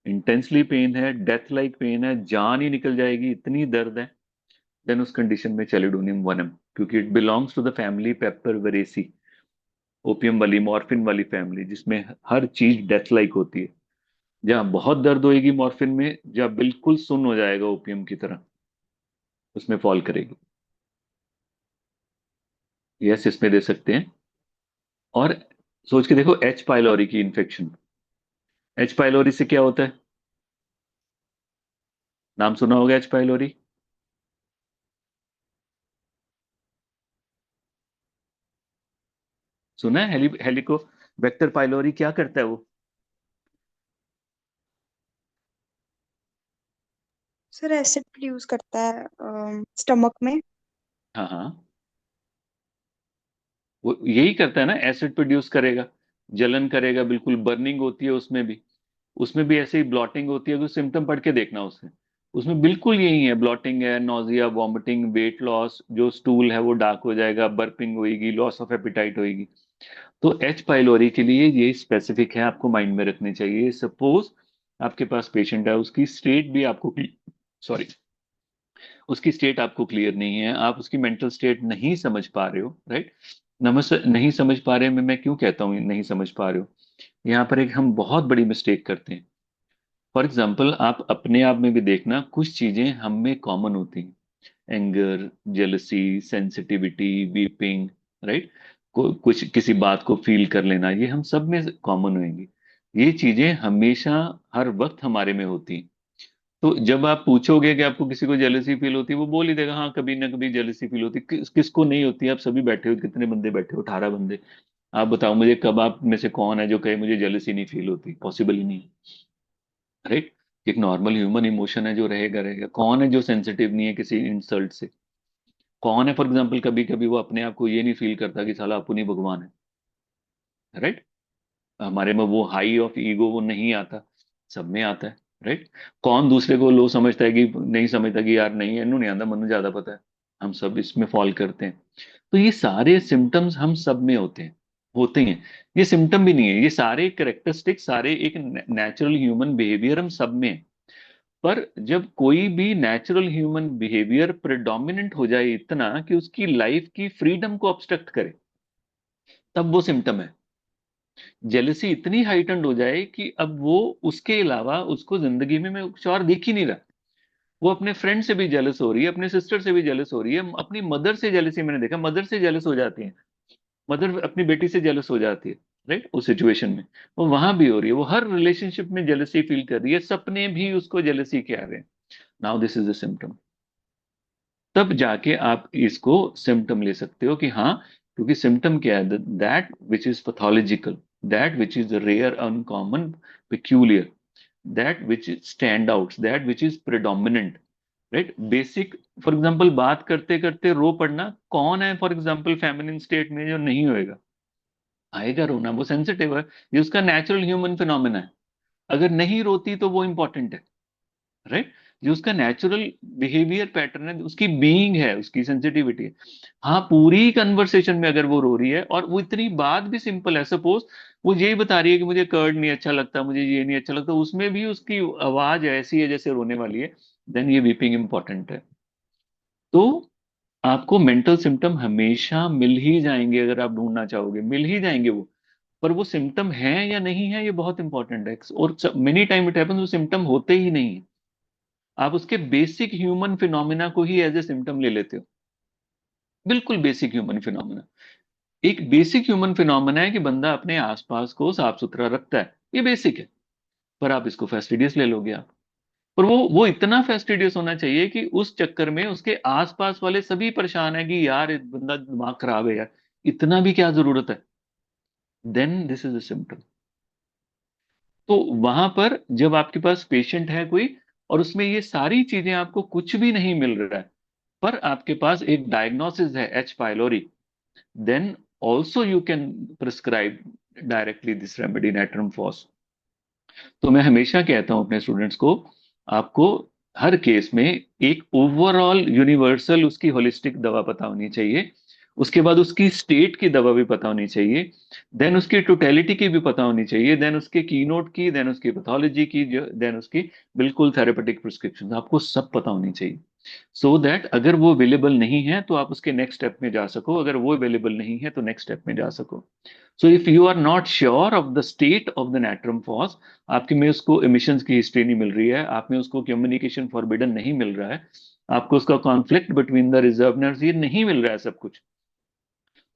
Speaker 1: इंटेंसली पेन है, डेथ लाइक पेन है, जान ही निकल जाएगी इतनी दर्द है, देन उस कंडीशन में चेलिडोनियम 1M, क्योंकि it belongs to the family papaveraceae, opium वाली मॉर्फिन वाली फैमिली, जिसमें हर चीज डेथ लाइक होती है। जहाँ बहुत दर्द होएगी मॉर्फिन में, जहाँ बिल्कुल सुन्न हो जाएगा ओपियम की तरह, उसमें फॉल करेगी। यस, इसमें दे सकते हैं। और सोच के देखो एच पाइलोरी की इन्फेक्शन, एच पाइलोरी से क्या होता है, नाम सुना होगा एच पाइलोरी। सुना है, हेलिको वेक्टर पाइलोरी क्या करता है वो?
Speaker 3: सर एसिड प्रोड्यूस करता है स्टमक में।
Speaker 1: हाँ हाँ, वो यही करता है ना, एसिड प्रोड्यूस करेगा, जलन करेगा, बिल्कुल बर्निंग होती है उसमें भी, उसमें भी ऐसे ही ब्लॉटिंग होती है, कुछ सिम्टम पढ़ के देखना उसमें, उसमें बिल्कुल यही है, ब्लॉटिंग है, नोजिया, वॉमिटिंग, वेट लॉस, जो स्टूल है वो डार्क हो जाएगा, बर्पिंग होगी, लॉस ऑफ एपिटाइट होगी। तो एच पाइलोरी के लिए ये स्पेसिफिक है, आपको माइंड में रखनी चाहिए। सपोज आपके पास पेशेंट है, उसकी स्टेट भी आपको, सॉरी, उसकी स्टेट आपको क्लियर नहीं है, आप उसकी मेंटल स्टेट नहीं समझ पा रहे हो, राइट। नमस्ते, नहीं समझ पा रहे, मैं क्यों कहता हूँ नहीं समझ पा रहे हो, यहाँ पर एक हम बहुत बड़ी मिस्टेक करते हैं। फॉर एग्जाम्पल आप अपने आप में भी देखना, कुछ चीजें हम में कॉमन होती हैं, anger, jealousy, sensitivity, weeping, right, कुछ किसी बात को फील कर लेना, ये हम सब में कॉमन होंगी। ये चीजें हमेशा हर वक्त हमारे में होती हैं। तो जब आप पूछोगे कि आपको किसी को जेलसी फील होती है, वो बोल ही देगा हाँ कभी ना कभी जेलसी फील होती है। किसको नहीं होती है? आप सभी बैठे हो, कितने बंदे बैठे हो? 18 बंदे। आप बताओ मुझे, कब आप में से कौन है जो कहे मुझे जेलसी नहीं फील होती? पॉसिबल ही नहीं है, राइट। एक नॉर्मल ह्यूमन इमोशन है जो रहेगा रहेगा। कौन है जो सेंसिटिव नहीं है किसी इंसल्ट से? कौन है फॉर एग्जाम्पल कभी कभी वो अपने आप को ये नहीं फील करता कि साला अपनी भगवान है, राइट? हमारे में वो हाई ऑफ ईगो वो नहीं आता, सब में आता है, राइट। कौन दूसरे को लो समझता है कि नहीं समझता कि यार नहीं इन्हों नहीं आंदा, मनु ज्यादा पता है। हम सब इसमें फॉल करते हैं। तो ये सारे सिम्टम्स हम सब में होते हैं। ये सिम्टम भी नहीं है, ये सारे करेक्टरिस्टिक, सारे एक नेचुरल ह्यूमन बिहेवियर हम सब में है। पर जब कोई भी नेचुरल ह्यूमन बिहेवियर प्रेडोमिनेंट हो जाए इतना कि उसकी लाइफ की फ्रीडम को ऑब्स्ट्रक्ट करे, तब वो सिम्टम है। जेलसी इतनी हाइटेंड हो जाए कि अब वो, उसके अलावा उसको जिंदगी में मैं कुछ और देख ही नहीं रहा। वो अपने फ्रेंड से भी जेलस हो रही है, अपने सिस्टर से भी जेलस हो रही है, अपनी मदर से जेलसी मैंने देखा, मदर से जेलस हो जाती है। मदर अपनी बेटी से जेलस हो जाती है, राइट, उस सिचुएशन में। वो वहां भी हो रही है, वो हर रिलेशनशिप में जेलसी फील कर रही है, सपने भी उसको जेलसी के आ रहे हैं। Now this is the symptom. तब जाके आप इसको सिम्टम ले सकते हो कि हाँ, क्योंकि सिम्टम क्या है? That which is pathological, that which is rare, uncommon, peculiar, that which stand out, that which is predominant, right, basic. For example बात करते करते रो पड़ना, कौन है फॉर एग्जाम्पल फेमिनिन स्टेट में जो नहीं होएगा? आएगा रोना, वो सेंसिटिव है, ये उसका नेचुरल ह्यूमन फिनोमेना है। अगर नहीं रोती तो वो इंपॉर्टेंट है, राइट। जो उसका नेचुरल बिहेवियर पैटर्न है, उसकी बीइंग है, उसकी सेंसिटिविटी है। हाँ, पूरी कन्वर्सेशन में अगर वो रो रही है और वो इतनी बात भी सिंपल है, सपोज वो यही बता रही है कि मुझे कर्ड नहीं अच्छा लगता, मुझे ये नहीं अच्छा लगता, उसमें भी उसकी आवाज ऐसी है जैसे रोने वाली है, देन ये वीपिंग इंपॉर्टेंट है। तो आपको मेंटल सिम्टम हमेशा मिल ही जाएंगे, अगर आप ढूंढना चाहोगे मिल ही जाएंगे वो। पर वो सिम्टम है या नहीं है, ये बहुत इंपॉर्टेंट है। और मेनी टाइम इट हैपेंस वो सिम्टम होते ही नहीं है। आप उसके बेसिक ह्यूमन फिनोमिना को ही एज ए सिम्टम ले लेते हो। बिल्कुल बेसिक ह्यूमन फिनोमिना। एक बेसिक ह्यूमन फिनोमिना है कि बंदा अपने आसपास को साफ सुथरा रखता है, ये बेसिक है। पर आप इसको फेस्टिडियस ले लोगे आप। पर वो इतना फेस्टिडियस होना चाहिए कि उस चक्कर में उसके आसपास वाले सभी परेशान है कि यार ये बंदा दिमाग खराब है यार, इतना भी क्या जरूरत है? Then this is a symptom. तो वहां पर जब आपके पास पेशेंट है कोई, और उसमें ये सारी चीजें आपको कुछ भी नहीं मिल रहा है, पर आपके पास एक डायग्नोसिस है H pylori, then also you can prescribe directly this remedy natrum phos. तो मैं हमेशा कहता हूं अपने स्टूडेंट्स को, आपको हर केस में एक ओवरऑल यूनिवर्सल उसकी होलिस्टिक दवा पता होनी चाहिए। उसके बाद उसकी स्टेट की दवा भी पता होनी चाहिए। देन उसकी टोटेलिटी की भी पता होनी चाहिए। देन उसके कीनोट की, देन उसकी पैथोलॉजी की, देन उसकी बिल्कुल थेरेपेटिक प्रिस्क्रिप्शन, आपको सब पता होनी चाहिए। सो दैट अगर वो अवेलेबल नहीं है तो आप उसके नेक्स्ट स्टेप में जा सको, अगर वो अवेलेबल नहीं है तो नेक्स्ट स्टेप में जा सको। So if you are not sure of the state of the natrum phos, आपके में उसको एमिशंस की हिस्ट्री नहीं मिल रही है, आप में उसको कम्युनिकेशन फॉरबिडन नहीं मिल रहा है, आपको उसका conflict between the reserve nerves ये नहीं मिल रहा है सब कुछ,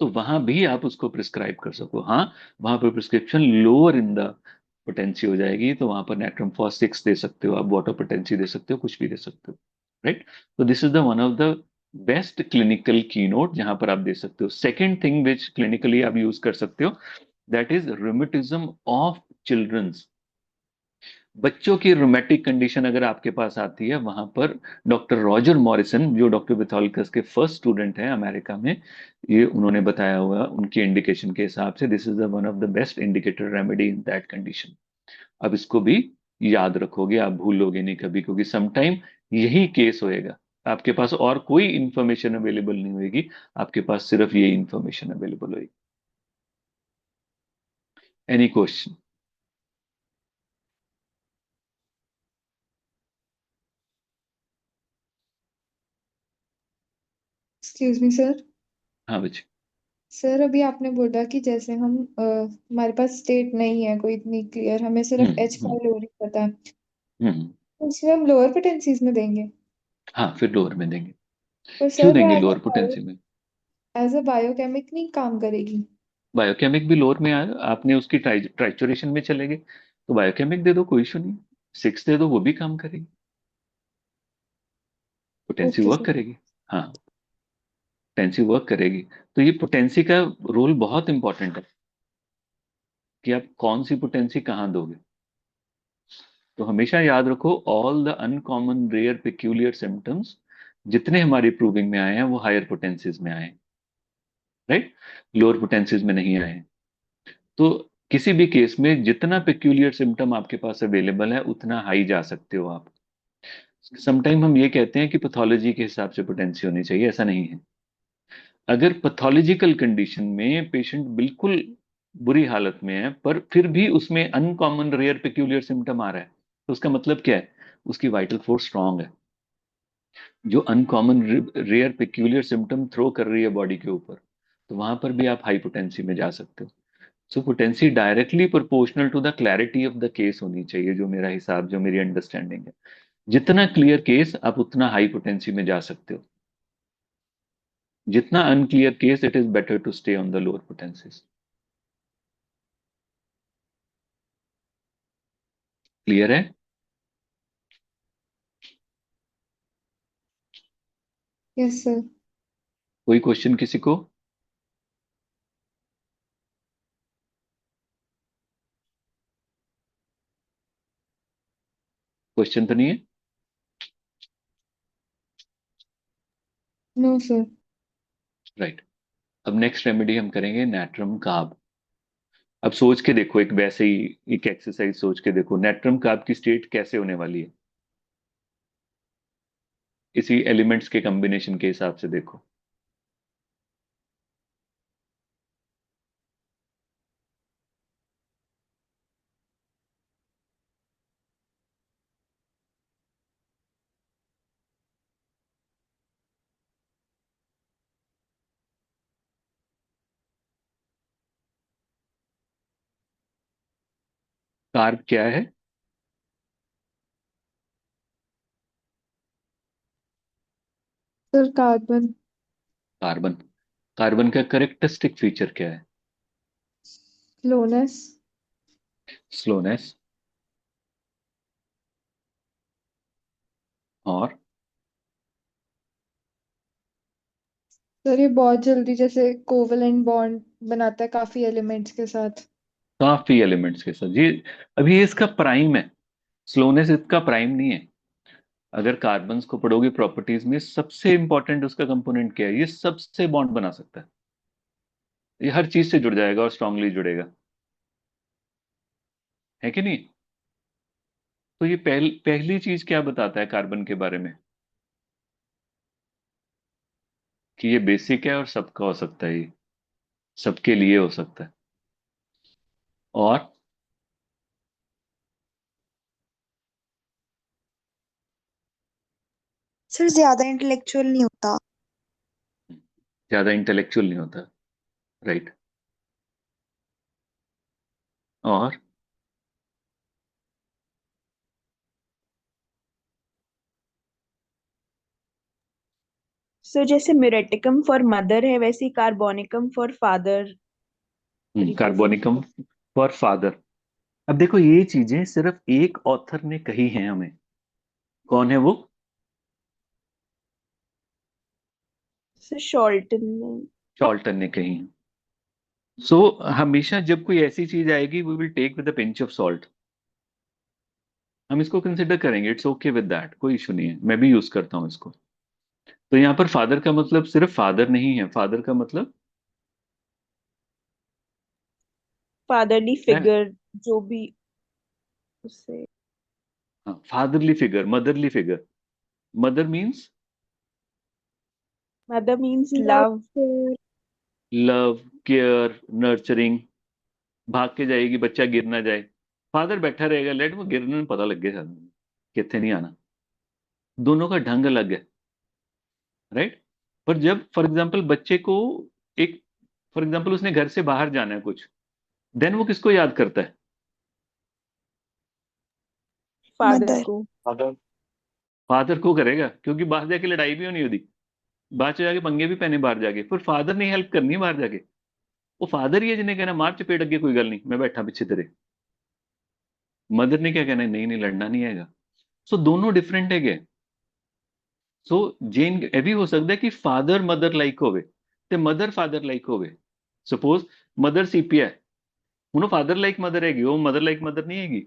Speaker 1: तो वहां भी आप उसको प्रिस्क्राइब कर सको। हाँ, वहां पर prescription lower in the potency हो जाएगी, तो वहां पर नेट्रम फॉस 6 दे सकते हो, आप वाटर पोटेंसी दे सकते हो, कुछ भी दे सकते हो, राइट। तो this is the one of the best clinical keynote जहां पर आप दे सकते हो। सेकेंड थिंग विच क्लिनिकली आप यूज कर सकते हो, that is rheumatism of childrens. बच्चों की रोमेटिक कंडीशन अगर आपके पास आती है, वहां पर डॉक्टर रॉजर मॉरिसन, जो डॉक्टर बिथोल्कस के फर्स्ट स्टूडेंट हैं अमेरिका में, ये उन्होंने बताया हुआ उनकी इंडिकेशन के हिसाब से, this is the one of the best indicator remedy in that condition. अब इसको भी याद रखोगे, आप भूलोगे नहीं कभी, क्योंकि समटाइम यही केस होएगा, आपके पास और कोई इंफॉर्मेशन अवेलेबल नहीं होगी, आपके पास सिर्फ ये इंफॉर्मेशन अवेलेबल होगी। Any question?
Speaker 2: Excuse me sir.
Speaker 1: हाँ बच्चे।
Speaker 2: सर अभी आपने बोला कि जैसे हम हमारे पास स्टेट नहीं है कोई इतनी क्लियर, हमें सिर्फ एच
Speaker 1: हम्म।
Speaker 2: पाइलोरी पता है,
Speaker 1: हम्म।
Speaker 2: तो इसमें हम लोअर पोटेंसीज में देंगे?
Speaker 1: हाँ, फिर लोअर में देंगे।
Speaker 2: पर
Speaker 1: क्यों
Speaker 2: सर वो
Speaker 1: देंगे लोअर पोटेंसी में?
Speaker 2: एज अ बायोकेमिक नहीं काम करेगी।
Speaker 1: बायोकेमिक भी लोअर में आया, आपने उसकी ट्राइचुरेशन में चले गए तो बायोकेमिक दे दो, कोई इशू नहीं। 6 दे दो, वो भी काम करेगी, पोटेंसी
Speaker 2: ओके
Speaker 1: वर्क
Speaker 2: सर।
Speaker 1: करेगी। हाँ, पोटेंसी वर्क करेगी। तो ये पोटेंसी का रोल बहुत इंपॉर्टेंट है कि आप कौन सी पोटेंसी कहाँ दोगे। तो हमेशा याद रखो, all the uncommon rare peculiar symptoms जितने हमारी प्रूविंग में आए हैं वो हायर पोटेंसीज में आए हैं, राइट, लोअर पोटेंसीज में नहीं आए हैं। तो किसी भी केस में जितना पेक्यूलियर सिम्टम आपके पास अवेलेबल है उतना हाई जा सकते हो आप। समटाइम हम ये कहते हैं कि पैथोलॉजी के हिसाब से पोटेंसी होनी चाहिए, ऐसा नहीं है। अगर पैथोलॉजिकल कंडीशन में पेशेंट बिल्कुल बुरी हालत में है पर फिर भी उसमें अनकॉमन रेयर पेक्यूलियर सिम्टम आ रहा है, तो उसका मतलब क्या है? उसकी वाइटल फोर्स स्ट्रांग है, जो uncommon rare peculiar symptom throw कर रही है बॉडी के ऊपर, तो वहां पर भी आप हाई पोटेंसी में जा सकते हो। So potency directly proportional to the clarity of the case होनी चाहिए, जो मेरा हिसाब, जो मेरी अंडरस्टैंडिंग है। जितना क्लियर केस आप उतना हाई पोटेंसी में जा सकते हो, जितना unclear case it is better to stay on the lower potencies. Clear है?
Speaker 2: Yes sir.
Speaker 1: कोई क्वेश्चन किसी को? क्वेश्चन तो नहीं है?
Speaker 2: No sir.
Speaker 1: राइट। अब नेक्स्ट रेमेडी हम करेंगे नैट्रम कार्ब। अब सोच के देखो, एक वैसे ही एक एक्सरसाइज सोच के देखो, नैट्रम कार्ब की स्टेट कैसे होने वाली है, इसी एलिमेंट्स के कॉम्बिनेशन के हिसाब से देखो। कार्ब क्या है?
Speaker 2: Sir carbon.
Speaker 1: कार्बन। कार्बन का करेक्टरिस्टिक फीचर क्या है?
Speaker 2: स्लोनेस।
Speaker 1: स्लोनेस। और
Speaker 2: सर ये बहुत जल्दी जैसे कोवलेंट बॉन्ड बनाता है काफी एलिमेंट्स के साथ।
Speaker 1: काफी एलिमेंट्स के साथ जी। अभी ये इसका प्राइम है, स्लोनेस इसका प्राइम नहीं है। अगर कार्बन्स को पढ़ोगे प्रॉपर्टीज में, सबसे इंपॉर्टेंट उसका कंपोनेंट क्या है? ये सबसे बॉन्ड बना सकता है, ये हर चीज से जुड़ जाएगा और स्ट्रांगली जुड़ेगा, है कि नहीं? तो ये पहली चीज क्या बताता है कार्बन के बारे में? कि ये बेसिक है और सबका हो सकता है, ये सबके लिए हो सकता है। और
Speaker 3: सर ज्यादा इंटेलेक्चुअल नहीं होता।
Speaker 1: ज्यादा इंटेलेक्चुअल नहीं होता, राइट। और
Speaker 4: सो जैसे म्यूरेटिकम फॉर मदर है वैसे ही carbonicum for father represent
Speaker 1: carbonicum
Speaker 4: कर।
Speaker 1: For father. अब देखो, ये चीजें सिर्फ एक ऑथर ने कही हैं हमें। कौन है वो?
Speaker 4: सर शॉल्टन।
Speaker 1: चार्ल्टन ने कही हैं। सो हमेशा जब कोई ऐसी चीज आएगी, we will take with a pinch of salt. हम इसको कंसिडर करेंगे, इट्स ओके विद दैट, कोई इशू नहीं है, मैं भी यूज करता हूं इसको। तो यहाँ पर फादर का मतलब सिर्फ फादर नहीं है, फादर का मतलब
Speaker 4: फादरली
Speaker 1: क्या है?
Speaker 4: फिगर जो भी उससे।
Speaker 1: हाँ, fatherly figure, motherly figure. Mother means
Speaker 4: mother means
Speaker 2: love
Speaker 4: love.
Speaker 2: Sir.
Speaker 1: Love, care, nurturing. भाग के जाएगी, बच्चा गिर ना जाए, फादर बैठा रहेगा, लेट वो गिरने में पता लग गया कितने नहीं आना। दोनों का ढंग अलग है, राइट। पर जब फॉर एग्जाम्पल बच्चे को एक, फॉर एग्जाम्पल उसने घर से बाहर जाना है कुछ, देन वो किसको याद करता है?
Speaker 4: Father
Speaker 3: mother.
Speaker 4: को।
Speaker 1: फादर। फादर को करेगा, क्योंकि बाहर जाके लड़ाई भी होनी होती, बाद च जाके पंगे भी पैने बाहर जाके, फिर फादर ने हेल्प करनी है बाहर जाके। वो फादर ही है जिन्हें कहना मार चपेट अगे, कोई गल नहीं, मैं बैठा पीछे तेरे। मदर ने क्या कहना है, नहीं नहीं लड़ना नहीं आएगा। सो दोनों डिफरेंट है। सो जेन ਇਹ ਵੀ ਹੋ ਸਕਦਾ ਹੈ ਕਿ ਫਾਦਰ ਮਦਰ ਲਾਈਕ ਹੋਵੇ ਤੇ ਮਦਰ ਫਾਦਰ ਲਾਈਕ ਹੋਵੇ। ਸਪੋਜ਼ ਮਦਰ ਸੀਪੀਆ ਹੈ, ਹੁਣ ਉਹ ਫਾਦਰ ਲਾਈਕ ਮਦਰ ਹੈਗੀ, ਉਹ ਮਦਰ ਲਾਈਕ ਮਦਰ ਨਹੀਂ ਹੈਗੀ।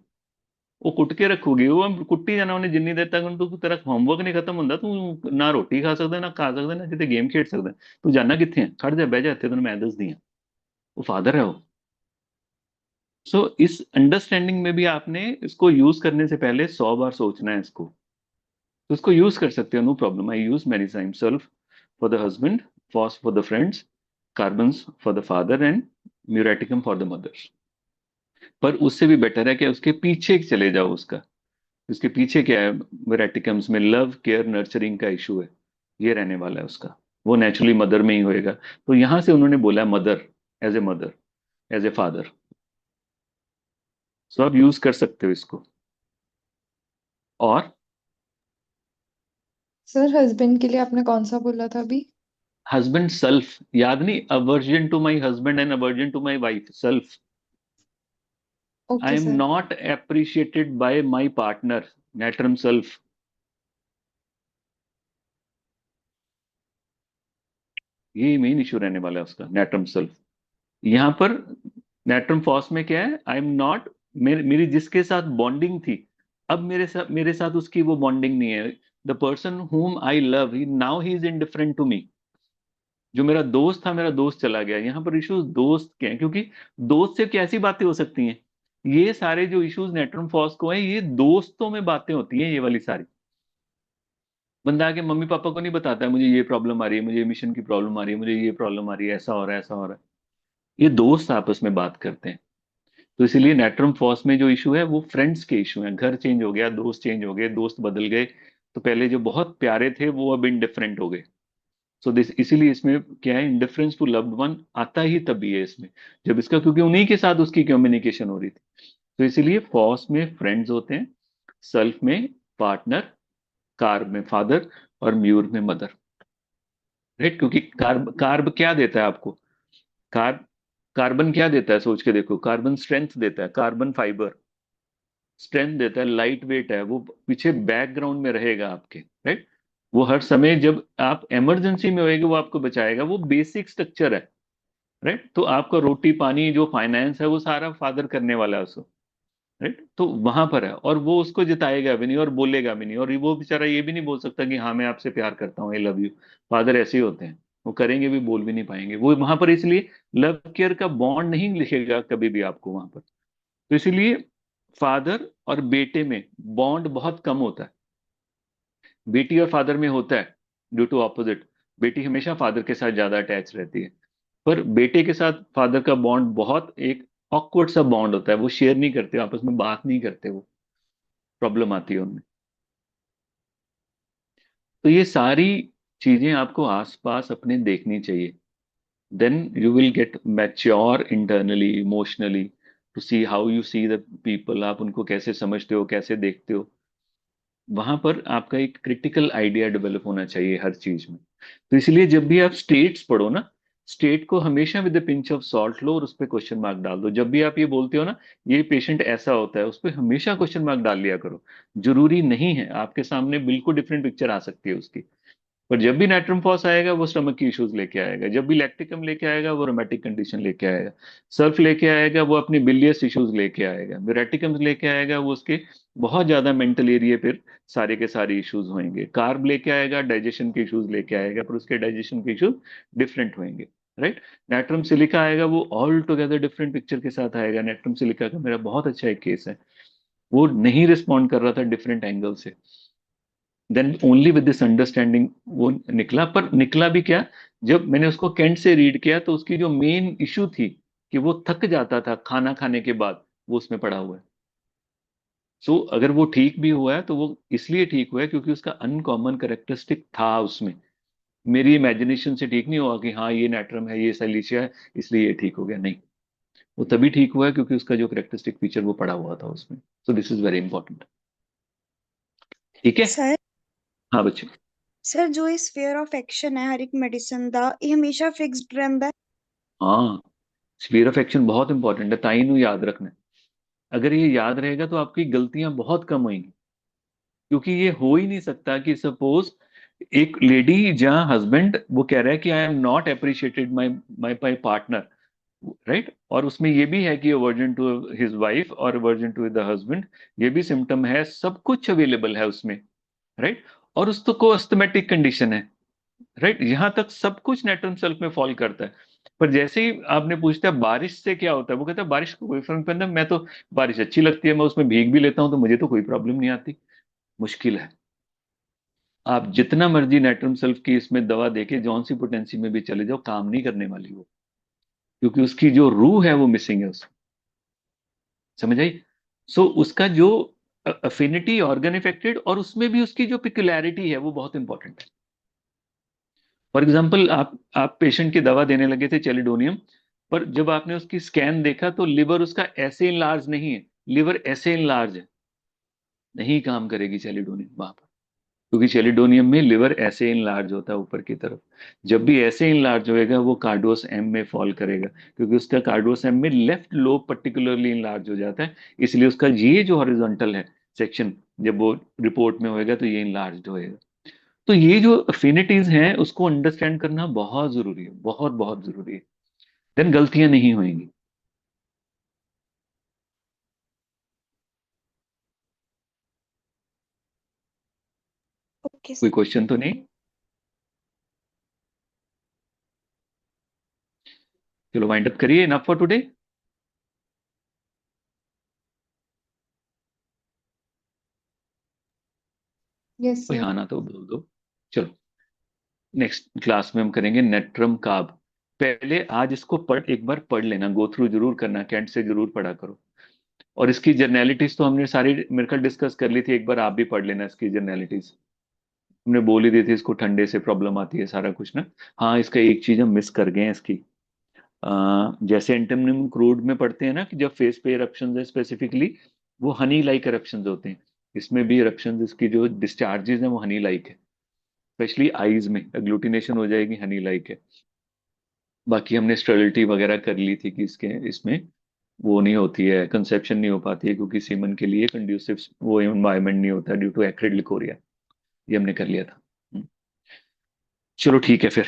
Speaker 1: ਉਹ ਕੁੱਟ ਕੇ ਰੱਖੂਗੀ, ਉਹ ਕੁੱਟੀ ਜਾਣਾ ਉਹਨੇ ਜਿੰਨੀ ਦੇਰ ਤੱਕ ਤੂੰ, ਤੇਰਾ ਹੋਮਵਰਕ ਨਹੀਂ ਖਤਮ ਹੁੰਦਾ, ਤੂੰ ਨਾ ਰੋਟੀ ਖਾ ਸਕਦਾ, ਨਾ ਖਾ ਸਕਦਾ, ਨਾ ਕਿਤੇ ਗੇਮ ਖੇਡ ਸਕਦਾ। ਤੂੰ ਜਾਣਾ ਕਿੱਥੇ ਹੈ, ਖੜ ਜਾ ਬਹਿ ਜਾ ਇੱਥੇ, ਤੈਨੂੰ ਮੈਂ ਦੱਸਦੀ ਹਾਂ। वो फादर है वो। सो इस अंडरस्टैंडिंग में भी आपने इसको यूज करने से पहले 100 बार सोचना है इसको। तो इसको यूज कर सकते हो, no problem. I use many time self for the husband, phos for the friends, carbons for the father and muriaticum for the mothers. पर उससे भी बेटर है कि उसके पीछे चले जाओ उसका। उसके पीछे क्या है, म्यूरेटिकम्स में लव केयर नर्चरिंग का इशू है, ये रहने वाला है उसका। वो नेचुरली मदर में ही होएगा। तो यहां से उन्होंने बोला mother, mother as a father. So आप यूज कर सकते हो इसको। और
Speaker 2: सर हस्बैंड के लिए आपने कौन सा बोला था अभी?
Speaker 1: हस्बैंड सेल्फ, याद नहीं, aversion to my husband and aversion to my wife, self. I
Speaker 2: okay
Speaker 1: am
Speaker 2: sir.
Speaker 1: Not appreciated by my partner, natrum self. ये मेन इशू रहने वाला है उसका, नेटरम सेल्फ। यहां पर नेटरम फॉस में क्या है, आई एम नॉट, मेरी जिसके साथ बॉन्डिंग थी, अब मेरे साथ उसकी वो बॉन्डिंग नहीं है। The person whom I love, he now he is indifferent to me. जो मेरा दोस्त था, मेरा दोस्त चला गया। यहाँ पर इश्यूज दोस्त के हैं, क्योंकि दोस्त से कैसी बातें हो सकती हैं, ये सारे जो इश्यूज नेटरम फॉस को हैं, ये दोस्तों में बातें होती हैं, ये वाली सारी। बंदा आके मम्मी पापा को नहीं बताता है मुझे ये प्रॉब्लम आ रही है, मुझे मिशन की प्रॉब्लम आ रही है, मुझे ये प्रॉब्लम आ रही है, ऐसा हो रहा है, ऐसा हो रहा है। ये दोस्त आपस में बात करते हैं। तो इसीलिए नेटरम फॉस में जो इशू है वो फ्रेंड्स के इशू हैं। घर चेंज हो गया, दोस्त चेंज हो गए, दोस्त बदल गए, तो पहले जो बहुत प्यारे थे वो अब इनडिफरेंट हो गए। सो दिस, इसीलिए इसमें क्या है, इंडिफरेंस टू लव्ड वन आता ही तभी है इसमें, जब इसका, क्योंकि उन्हीं के साथ उसकी कम्युनिकेशन हो रही थी। तो इसीलिए फॉस में फ्रेंड्स होते हैं, सेल्फ में पार्टनर, कार्ब में फादर और म्यूर में मदर। राइट, क्योंकि कार्ब कार्ब क्या देता है आपको, कार्ब, कार्बन क्या देता है, सोच के देखो। कार्बन स्ट्रेंथ देता है, कार्बन फाइबर स्ट्रेंथ देता है, लाइट वेट है, वो पीछे बैकग्राउंड में रहेगा आपके। राइट, वो हर समय जब आप इमरजेंसी में होएगा वो आपको बचाएगा, वो बेसिक स्ट्रक्चर है। राइट, तो आपका रोटी पानी जो फाइनेंस है वो सारा फादर करने वाला है उसको। राइट, तो वहां पर है, और वो उसको जिताएगा भी नहीं और बोलेगा भी नहीं, और वो बेचारा ये भी नहीं बोल सकता कि हाँ मैं आपसे प्यार करता हूँ, आई लव यू। फादर ऐसे ही होते हैं, वो करेंगे भी, बोल भी नहीं पाएंगे वो वहां पर। इसलिए लव केयर का बॉन्ड नहीं लिखेगा कभी भी आपको वहां पर। तो इसीलिए फादर और बेटे में बॉन्ड बहुत कम होता है। बेटी और फादर में होता है, ड्यू टू ऑपोजिट। बेटी हमेशा फादर के साथ ज्यादा अटैच रहती है, पर बेटे के साथ फादर का बॉन्ड बहुत एक ऑकवर्ड सा बॉन्ड होता है। वो शेयर नहीं करते, आपस में बात नहीं करते, वो प्रॉब्लम आती है उनमें। तो ये सारी चीजें आपको आसपास अपने देखनी चाहिए। Then you will get mature internally, emotionally, to see how you see the people. आप उनको कैसे समझते हो, कैसे देखते हो। वहां पर आपका एक क्रिटिकल आइडिया डेवलप होना चाहिए हर चीज में। तो इसलिए जब भी आप स्टेट्स पढ़ो ना, स्टेट को हमेशा विद पिंच ऑफ सॉल्ट लो और उस पर क्वेश्चन मार्क डाल दो। जब भी आप ये बोलते हो ना ये पेशेंट ऐसा होता है, उस पर हमेशा क्वेश्चन मार्क डाल लिया करो। जरूरी नहीं है, आपके सामने बिल्कुल डिफरेंट पिक्चर आ सकती है उसकी। पर जब भी नाइट्रम फॉस आएगा वो स्टमक की इश्यूज लेके आएगा, जब भी लैक्टिकम लेके आएगा वो रोमेटिक कंडीशन लेके आएगा, सर्फ लेके आएगा वो अपनी बिलियस इश्यूज लेके आएगा, म्यूरेटिकम लेके आएगा वो उसके बहुत ज्यादा मेंटल एरिया पर सारे के सारे इश्यूज होंगे। कार्ब लेके आएगा डाइजेशन के इश्यूज लेके आएगा, पर उसके डाइजेशन के इश्यूज डिफरेंट होंगे। राइट, नाइट्रम सिलिका आएगा वो ऑल टुगेदर डिफरेंट पिक्चर के साथ आएगा। नाइट्रम सिलिका का मेरा बहुत अच्छा एक केस है, वो नहीं रिस्पॉन्ड कर रहा था डिफरेंट एंगल से। Then only with this understanding वो निकला। पर निकला भी क्या, जब मैंने उसको कैंट से रीड किया तो उसकी जो मेन इशू थी कि वो थक जाता था खाना खाने के बाद, वो उसमें पड़ा हुआ है। सो अगर वो ठीक भी हुआ है तो वो इसलिए ठीक हुआ है क्योंकि उसका अनकॉमन करेक्टरिस्टिक था उसमें। मेरी इमेजिनेशन से ठीक नहीं हुआ कि हाँ ये नेट्रम है, ये सैलिशिया है, इसलिए ये ठीक हो गया, नहीं। वो तभी ठीक हुआ है क्योंकि उसका जो करेक्टरिस्टिक फीचर वो पड़ा हुआ था उसमें। सो दिस इज वेरी इंपॉर्टेंट। ठीक है।
Speaker 3: सर
Speaker 1: हाँ बच्चे।
Speaker 3: सर जो ये स्फीयर ऑफ एक्शन है हर एक मेडिसिन ਦਾ ਇਹ ਹਮੇਸ਼ਾ ਫਿਕਸਡ ਰਹਿੰਦਾ ਹੈ।
Speaker 1: हाँ, स्फीयर ऑफ एक्शन बहुत इंपॉर्टेंट है, ताई नु याद रखना है। अगर ये याद रहेगा तो आपकी गलतियां बहुत कम होंगी, क्योंकि ये हो ही नहीं सकता कि सपोज एक लेडी जहां हस्बैंड वो कह रहा है कि I am not appreciated my my my partner, right, और उसमें ये भी है कि अवर्जन टू हिज वाइफ और अवर्जन टू द हस्बैंड, ये भी सिम्टम है, सब कुछ अवेलेबल है उसमें, राइट, और उसको अस्थमेटिक कंडीशन है, राइट, यहां तक सब कुछ नेटवर्क सेल्फ में फॉल करता है। पर जैसे ही आपने पूछता है बारिश से क्या होता है, वो कहता है बारिश को कोई फर्क नहीं पड़ता, मैं तो बारिश अच्छी लगती है, मैं उसमें भीग भी लेता हूं तो मुझे तो कोई प्रॉब्लम नहीं आती। मुश्किल है। आप जितना मर्जी नेटवर्क सेल्फ की इसमें दवा देके जॉन सी पोटेंसी में भी चले जाओ, काम नहीं करने वाली वो, क्योंकि उसकी जो रूह है वो मिसिंग है उसमें। समझ आई? सो उसका जो अफिनिटी ऑर्गन इफेक्टेड, और उसमें भी उसकी जो पिकुलैरिटी है वो बहुत इंपॉर्टेंट है। फॉर एग्जाम्पल आप पेशेंट की दवा देने लगे थे चैलिडोनियम, पर जब आपने उसकी स्कैन देखा तो लिवर उसका ऐसे इनलार्ज नहीं है, लिवर ऐसे इनलार्ज है, नहीं काम करेगी चैलिडोनियम वहां पर, क्योंकि चैलिडोनियम में लिवर ऐसे इनलार्ज होता है ऊपर की तरफ। जब भी ऐसे इनलार्ज होएगा वो कार्डोस एम में फॉल करेगा, क्योंकि उसका कार्डोस एम में लेफ्ट लोब पर्टिकुलरली इनलार्ज हो जाता है, इसलिए उसका ये जो हॉरिजॉन्टल है सेक्शन, जब वो रिपोर्ट में होएगा तो ये इनलार्ज होएगा। तो ये जो अफिनिटीज हैं उसको अंडरस्टैंड करना बहुत जरूरी है, बहुत बहुत जरूरी है, देन गलतियां नहीं होंगी।
Speaker 3: ओके
Speaker 1: कोई
Speaker 3: सर।
Speaker 1: क्वेश्चन तो नहीं? चलो वाइंड अप करिए, इनफ फॉर टुडे।
Speaker 2: यस
Speaker 1: कोई
Speaker 2: सर।
Speaker 1: हाँ ना तो बोल दो। चलो, नेक्स्ट क्लास में हम करेंगे नेट्रम काब। पहले आज इसको एक बार पढ़ लेना, गो थ्रू जरूर करना, कैंट से जरूर पढ़ा करो। और इसकी जर्नैलिटीज तो हमने सारी मेरे ख्याल डिस्कस कर ली थी, एक बार आप भी पढ़ लेना इसकी जर्नैलिटीज। हमने बोल ही दी थी इसको ठंडे से प्रॉब्लम आती है सारा कुछ ना। हाँ, इसका एक चीज हम मिस कर गए हैं इसकी। जैसे एंटेमनियम क्रूड में पढ़ते हैं ना कि जब फेस पे इरप्शन है स्पेसिफिकली, वो हनी लाइक इरप्शन होते हैं, इसमें भी इरप्शन, इसकी जो डिस्चार्जेस हैं वो हनी लाइक है, स्पेशली आईज में एग्लूटिनेशन हो जाएगी, हनी लाइक है। बाकी हमने स्टेरिलिटी वगैरह कर ली थी कि इसके इसमें वो नहीं होती है, कंसेप्शन नहीं हो पाती है, क्योंकि सीमन के लिए कंड्यूसिव वो एनवायरनमेंट नहीं होता ड्यू टू एक्रिड लिकोरिया, ये हमने कर लिया था। चलो ठीक है फिर।